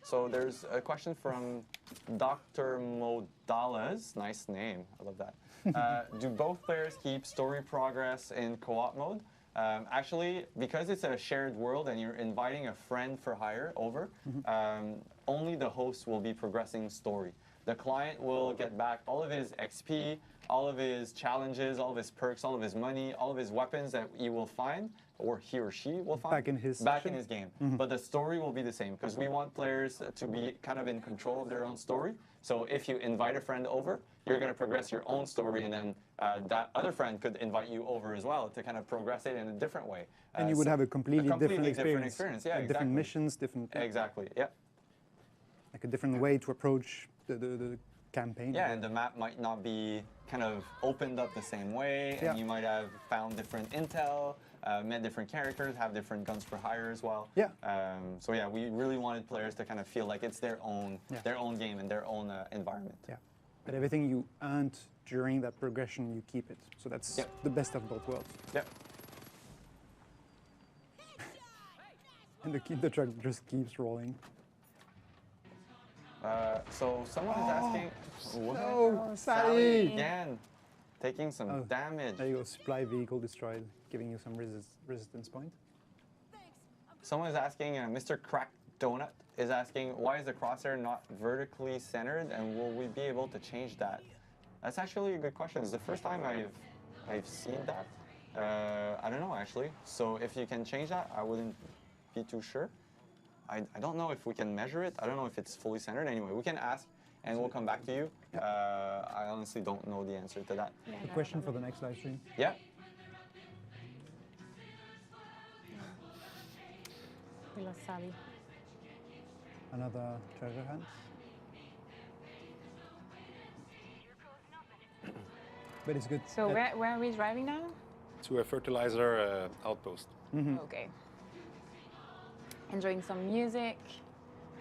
So there's a question from Dr. Modalas. Nice name. I love that. Do both players keep story progress in co-op mode? Actually, because it's a shared world and you're inviting a friend for hire over, only the host will be progressing story. The client will get back all of his XP, all of his challenges, all of his perks, all of his money, all of his weapons that he will find, or he or she will find Back in his back session? in his game. But the story will be the same because we want players to be kind of in control of their own story. So if you invite a friend over, you're going to progress your own story, and then that other friend could invite you over as well to kind of progress it in a different way. And you would So have a completely different experience. experience. Yeah, Like exactly. different missions, different Exactly. Yeah. like a different way to approach the campaign. Yeah, and the map might not be kind of opened up the same way, and Yeah. you might have found different intel, met different characters, have different guns for hire as well. Yeah. So yeah, we really wanted players to kind of feel like it's their own game and their own environment. Yeah. But everything you earned during that progression, you keep it. So that's Yep. the best of both worlds. Yep. And the truck just keeps rolling. So someone is asking. What? No, Sally Sally! again, taking some Oh, damage. There you go, supply vehicle destroyed, giving you some resistance point. Someone is asking. Mr. Crack Donut is asking, why is the crosshair not vertically centered, and will we be able to change that? That's actually a good question. It's the first time I've seen that. I don't know actually. So if you can change that, I wouldn't be too sure. I don't know if we can measure it. I don't know if it's fully centered. Anyway, we can ask and we'll come back to you. I honestly don't know the answer to that. A question for the next live stream. Yeah. We lost Sally. Another treasure hunt. But it's good. So where are we driving now? To a fertilizer outpost. Okay. Enjoying some music,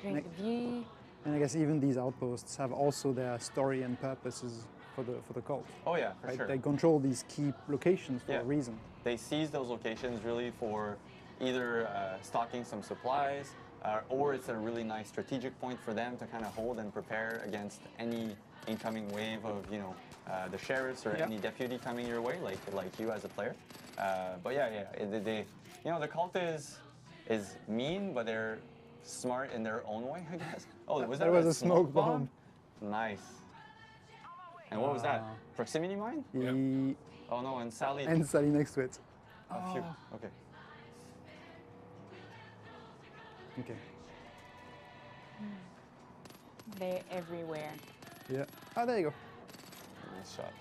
enjoying the view. And I guess even these outposts have also their story and purposes for the cult. Oh yeah, for Right? sure. They control these key locations for Yeah. a reason. They seize those locations really for either stocking some supplies, or it's a really nice strategic point for them to kind of hold and prepare against any incoming wave of, you know, the sheriffs or Yeah. any deputy coming your way, like you as a player. But yeah, they, you know, the cult is mean, but they're smart in their own way, I guess. Oh, was that was a smoke bomb. Nice. And what was that? Wow. Proximity mine? He- Oh no, and Sally. And Sally next to it. Oh, phew. Okay. Okay. They're everywhere. Yeah. Oh, there you go. Nice shot.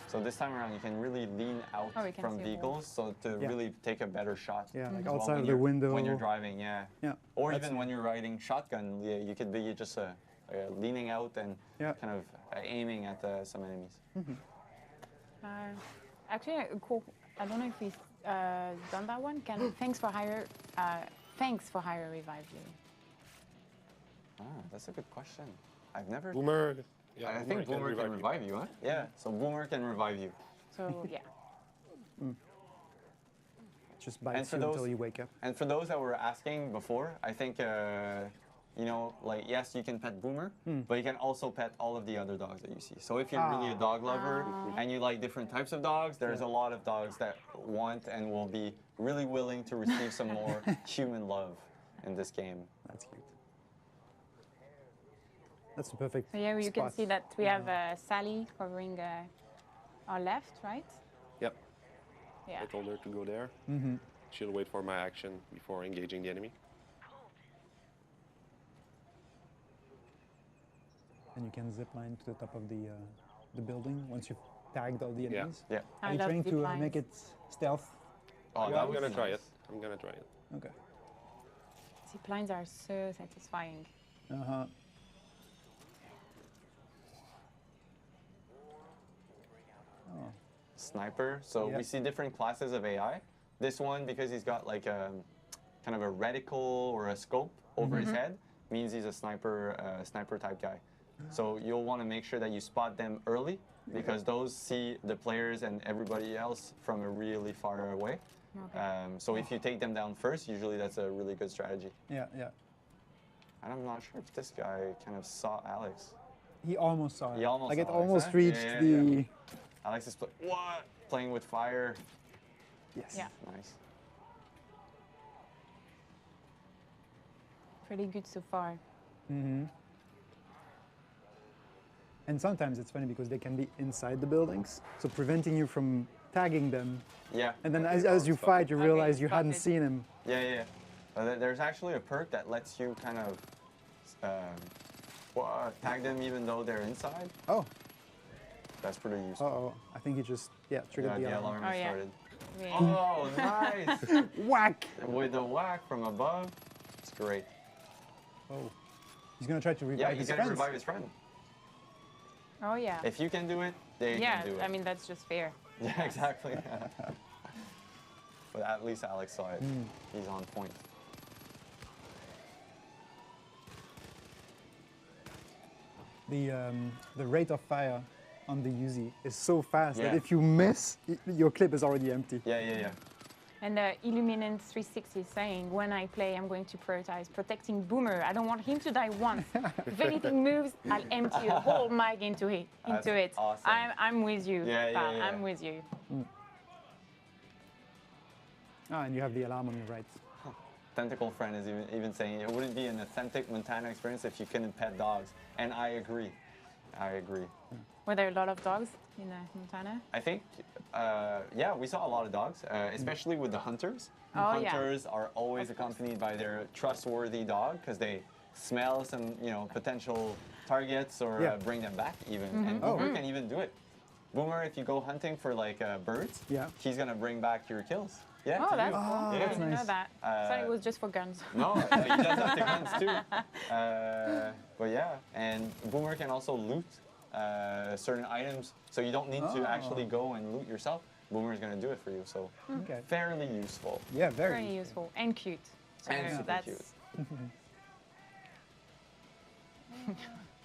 So this time around, you can really lean out Oh, we can from see it more. vehicles, so to Yeah. really take a better shot. Yeah, like as well outside when of the you're- window. when you're driving. Yeah. Yeah. Or That's- even when you're riding shotgun, yeah, you could be just leaning out and Yeah. kind of aiming at some enemies. Actually, a cool. I don't know if we've done that one. Thanks for hire revive you. Ah, that's a good question. I've never. Boomer. Yeah, I think Boomer can revive you, huh? Yeah. So Boomer can revive you. So yeah. Just And bites for you those- until you wake up. And for those that were asking before, I think, you know, like, yes, you can pet Boomer, but you can also pet all of the other dogs that you see. So if you're really a dog lover and you like different types of dogs, there's a lot of dogs that want and will be really willing to receive some more human love in this game. That's cute. That's the perfect So yeah, you can spot. see that we have Sally covering our left, right? Yep. Yeah. I told her to go there. She'll wait for my action before engaging the enemy. And you can zip line to the top of the building once you've tagged all the Yeah. enemies. Yeah. Are I you love trying to zip make it stealth? Oh, Yeah, that I'm would gonna be try nice. it. I'm gonna try it. Okay. Zip lines are so satisfying. Uh-huh. Sniper. So Yeah. we see different classes of AI. This one, because he's got like a kind of a reticle or a scope over his head, means he's a sniper type guy. So you'll want to make sure that you spot them early, because those see the players and everybody else from a really far away. So if you take them down first, usually that's a really good strategy. Yeah, yeah. And I'm not sure if this guy kind of saw Alex. He almost saw it. He almost like it saw Alex, almost huh? reached Yeah, the. yeah. Alex is playing with fire. Yes. Yeah. Nice. Pretty good so far. And sometimes it's funny because they can be inside the buildings, so preventing you from tagging them. Yeah. And then as you fight, you realize you hadn't spotted. seen him. Yeah. There's actually a perk that lets you kind of tag them even though they're inside. Oh, That's pretty useful. uh-oh. I think he just, triggered Yeah, the the alarm. alarm Oh, yeah. started. Yeah. Oh, nice! Whack! With the whack from above, it's great. Oh. He's gonna try to revive Yeah, his he's gonna friends. revive his friend. Oh yeah. If you can do it, they Yeah, can do it. I mean that's just fair. Yeah, exactly. But at least Alex saw it. He's on point. The rate of fire on the Uzi is so fast that Yeah. if you miss, your clip is already empty. Yeah. And Illuminant 360 is saying, when I play, I'm going to prioritize protecting Boomer. I don't want him to die once. If anything moves, I'll empty the whole mag into it. That's awesome. I'm with you, Yeah, yeah, pal. yeah. I'm with you. Ah, and you have the alarm on your right. Tentacle Friend is even saying it wouldn't be an authentic Montana experience if you couldn't pet dogs. And I agree. I agree. Were there a lot of dogs in Montana? I think, yeah, we saw a lot of dogs, especially with the hunters. Oh, yeah. Hunters are always accompanied by their trustworthy dog because they smell some, potential targets or Yeah. bring them back even. And Boomer can even do it. Boomer, if you go hunting for like birds, Yeah. he's gonna bring back your kills. Yeah. Oh, to that's you. cool. Oh, I that's didn't know nice. that. I thought it was just for guns. No, he does have the guns too. But yeah, and Boomer can also loot certain items, so you don't need to actually go and loot yourself. Boomer is going to do it for you, so Okay. fairly useful. Yeah, very. Very useful and cute. So And super that's cute.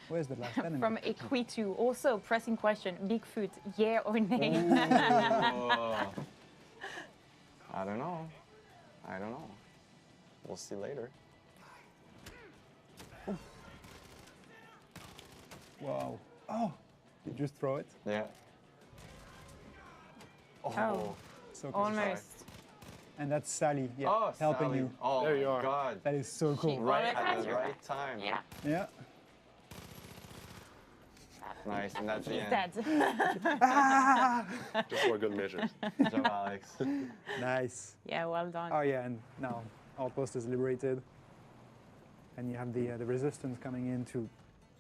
Where's the last enemy? from Equitu. Also, pressing question: Bigfoot, yeah or nay? Oh. I don't know. I don't know. We'll see later. Wow. Oh, you just throw it. Yeah. Oh. So cool. Almost. And that's Sally. Yeah, Oh, helping Sally. you. Oh, There you my are. God. That is so cool. Right Almost at has the you. right time. Yeah. Yeah. Nice, and that's the He's end. dead. Just for good measure. Good job, Alex. Nice. Yeah, well done. Oh yeah, and now Outpost is liberated, and you have the resistance coming in to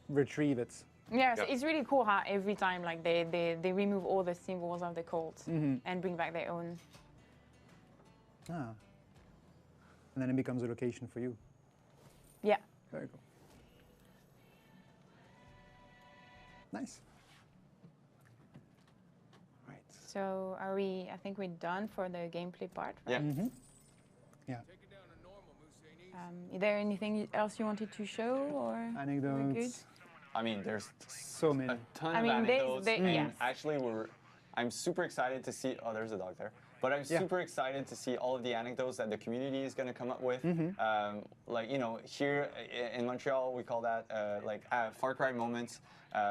retrieve it. Yes, Yeah. it's really cool how every time like they remove all the symbols of the cult and bring back their own. Ah. And then it becomes a location for you. Yeah. Very cool. Nice. Right. So are we? I think we're done for the gameplay part. Yeah. Right? Yeah. Is there anything else you wanted to show or? We're good? Anecdotes. I mean, there's So many. a ton I of mean, there's- anecdotes, there- and yes. actually, I'm super excited to see. Oh, there's a dog there. But I'm Yeah. super excited to see all of the anecdotes that the community is going to come up with. Like, here in Montreal, we call that Far Cry moments.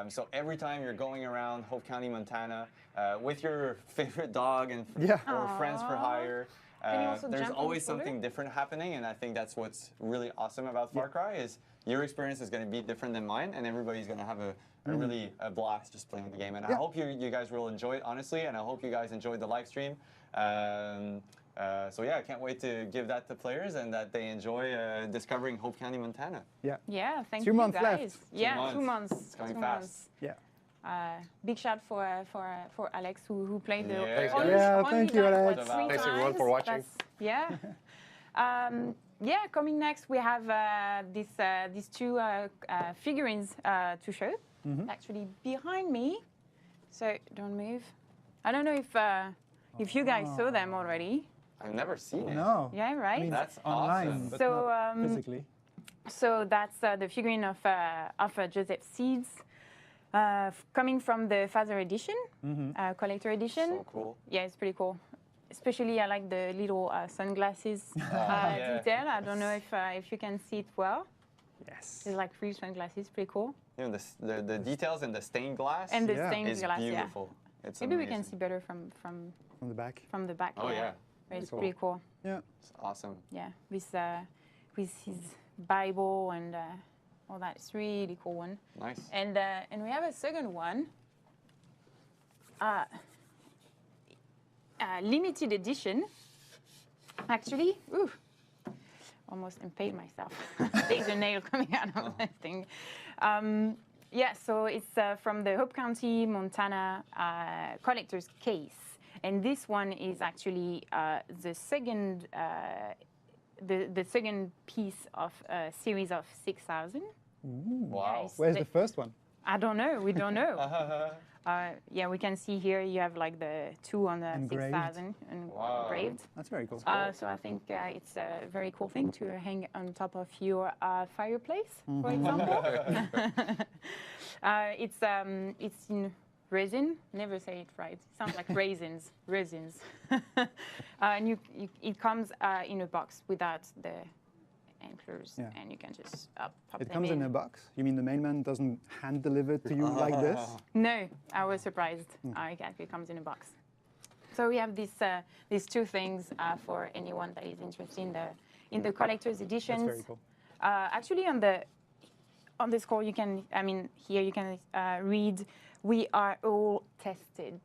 So every time you're going around Hope County, Montana, with your favorite dog and Yeah. or friends for hire, Can you also there's jump on always the shoulder? something different happening, and I think that's what's really awesome about Far Cry is your experience is going to be different than mine, and everybody's going to have a really a blast just playing the game. And I Yeah. hope you guys will enjoy it, honestly, and I hope you guys enjoyed the live stream. So yeah, I can't wait to give that to players and that they enjoy discovering Hope County, Montana. Yeah. Yeah, thank 2 you months guys. left. Yeah, 2 months. months. It's going 2 fast. months. Yeah. Big shout for Alex who played the Yeah. Thanks, only- guys. Yeah, only thank you, died, Alex. what, 3 Thanks, everyone, for times? watching. Yeah, coming next we have these two figurines to show. Actually behind me, so don't move. I don't know if you guys saw them already. I've never seen it. No. Yeah, right. I mean, That's online, awesome. but So, not physically. So that's the figurine of Joseph Seeds, coming from the Father edition, collector edition. So cool. Yeah, it's pretty cool. Especially I like the little sunglasses Yeah. detail. I don't know if you can see it well. Yes. It's like real sunglasses, pretty cool. The details and the stained glass And the Yeah. stained is glass, yeah. beautiful. It's Maybe we can amazing. see better from From the back. the back. Oh yeah, But it's Cool. pretty cool. Yeah. it's awesome. Yeah, with his Bible and all that. It's really cool one. Nice. And we have a second one. Limited edition. Actually, ooh, almost impaled myself. There's a nail coming out of that thing. Yeah, so it's from the Hope County, Montana collector's case. And this one is actually the second the second piece of a series of 6,000. Wow. it's Where's the- the first one? I don't know. We don't know. Yeah, we can see here you have like the 2 on the Engraved. 6,000 Wow. engraved. That's very cool. So I think it's a very cool thing to hang on top of your fireplace, for example. It's in resin. Never say it right. It sounds like raisins. Resins. And it comes in a box without the anchors, and you can just pop It them comes in a box? You mean the main man doesn't hand deliver it to you like this? No, I was surprised. It comes in a box. So we have these two things for anyone that is interested in the collector's editions. That's very cool. Actually, on the score, you can, here you can read, we are all tested.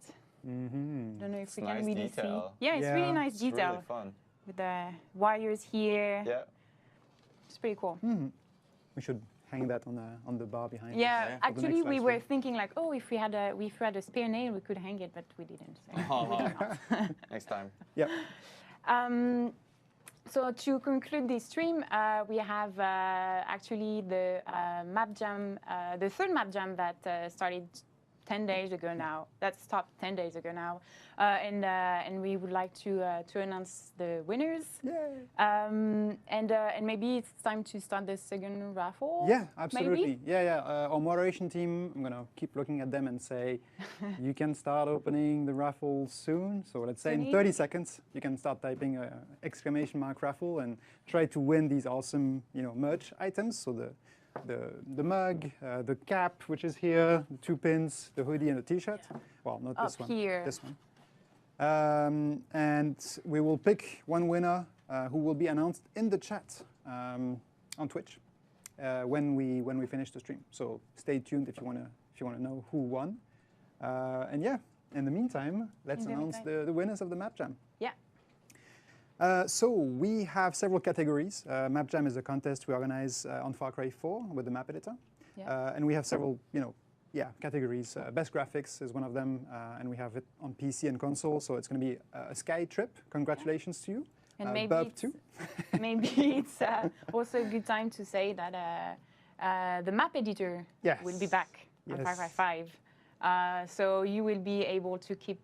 Don't know if we can nice really detail. see. Yeah, it's really nice It's detail. really fun. With the wires here. Yeah. It's pretty cool. We should hang that on the bar behind. Yeah, us, for the actually, next we live were stream. thinking like, oh, if we had a spare nail, we could hang it, but we didn't. So we did not. Next time. Yep. So to conclude this stream, we have actually the map jam, the third map jam that started 10 days ago now. That stopped 10 days ago now, and we would like to announce the winners. Yay. And maybe it's time to start the second raffle. Yeah, absolutely. Maybe? Yeah. Our moderation team, I'm gonna keep looking at them and say, you can start opening the raffle soon. So let's say in 30 seconds, you can start typing ! raffle and try to win these awesome, merch items. So the mug, the cap, which is here, the 2 pins, the hoodie, and the T-shirt. Well, not this one. Here. This one. And we will pick one winner who will be announced in the chat on Twitch when we finish the stream. So stay tuned if you wanna know who won. And yeah, in the meantime, let's announce the winners of the Map Jam. Yeah. So we have several categories. Map Jam is a contest we organize on Far Cry 4 with the map editor. Yeah. And we have several, categories. Best graphics is one of them, and we have it on PC and console. So it's going to be a Sky trip. Congratulations to you. And maybe Burp it's, too. maybe it's also a good time to say that the map editor will be back on Far Cry 5. So you will be able to keep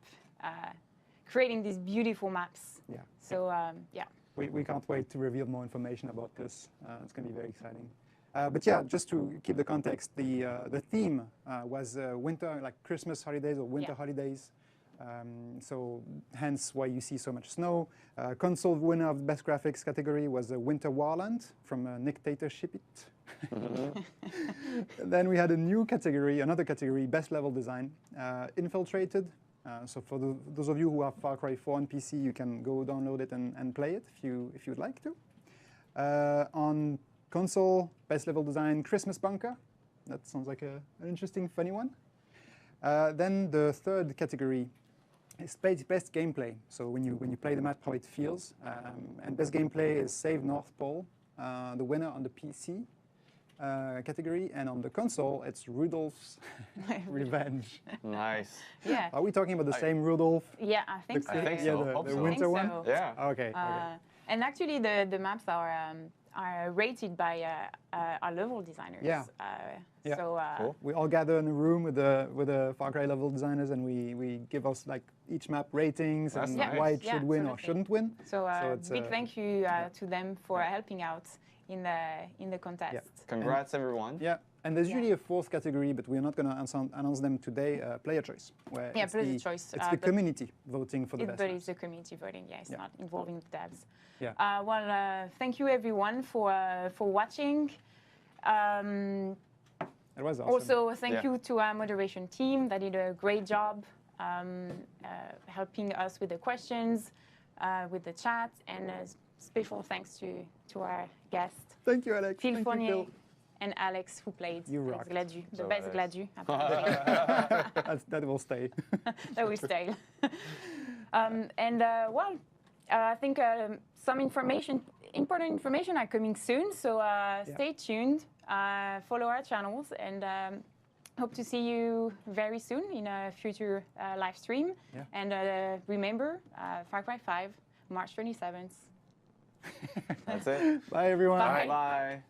creating these beautiful maps. Yeah. So yeah. We can't wait to reveal more information about this. It's going to be very exciting. But yeah, just to keep the context, the theme was winter, like Christmas holidays or winter holidays. So hence why you see so much snow. Console winner of the best graphics category was Winter Warland from Dictatorship It. Then we had a new category, another category, best level design, Infiltrated. So for those of you who have Far Cry 4 on PC, you can go download it and play it if you'd like to. On console, best level design, Christmas Bunker. That sounds like an interesting, funny one. Then the third category is best gameplay. So when you play the map, how it feels. And best gameplay is Save North Pole, the winner on the PC category, and on the console, it's Rudolph's Revenge. Nice. Yeah. Are we talking about the same Rudolph? Yeah, I think so. I think Yeah, so. the winter one? so. Yeah. Okay. And actually, the maps are rated by our level designers. Yeah. Yeah. So Cool. We all gather in a room with the Far Cry level designers, and we give us like each map ratings That's and nice. why it Yeah, should win or absolutely. shouldn't win. So, it's, big thank you to them for helping out in the contest. Yeah. Congrats, everyone. Yeah, and there's usually a fourth category, but we're not going to announce them today. Player choice, where Yeah, it's player choice, It's the but community voting for the best. But maps. it's the community voting. Yeah, it's Yeah. not involving the devs. Yeah. Well, thank you everyone for watching. It was awesome. Also, thank you to our moderation team that did a great job helping us with the questions, with the chat, and a special thanks to our guest, Thank you, Alex. Phil Thank you, Fournier Phil. and Alex, who played You as rocked. Gladu, the So best nice. Gladu. That will stay. That will stay. I think some important information are coming soon. So stay tuned, follow our channels, and hope to see you very soon in a future live stream. Yeah. And remember, Far Cry 5, March 27th. That's it. Bye, everyone. Bye. Bye.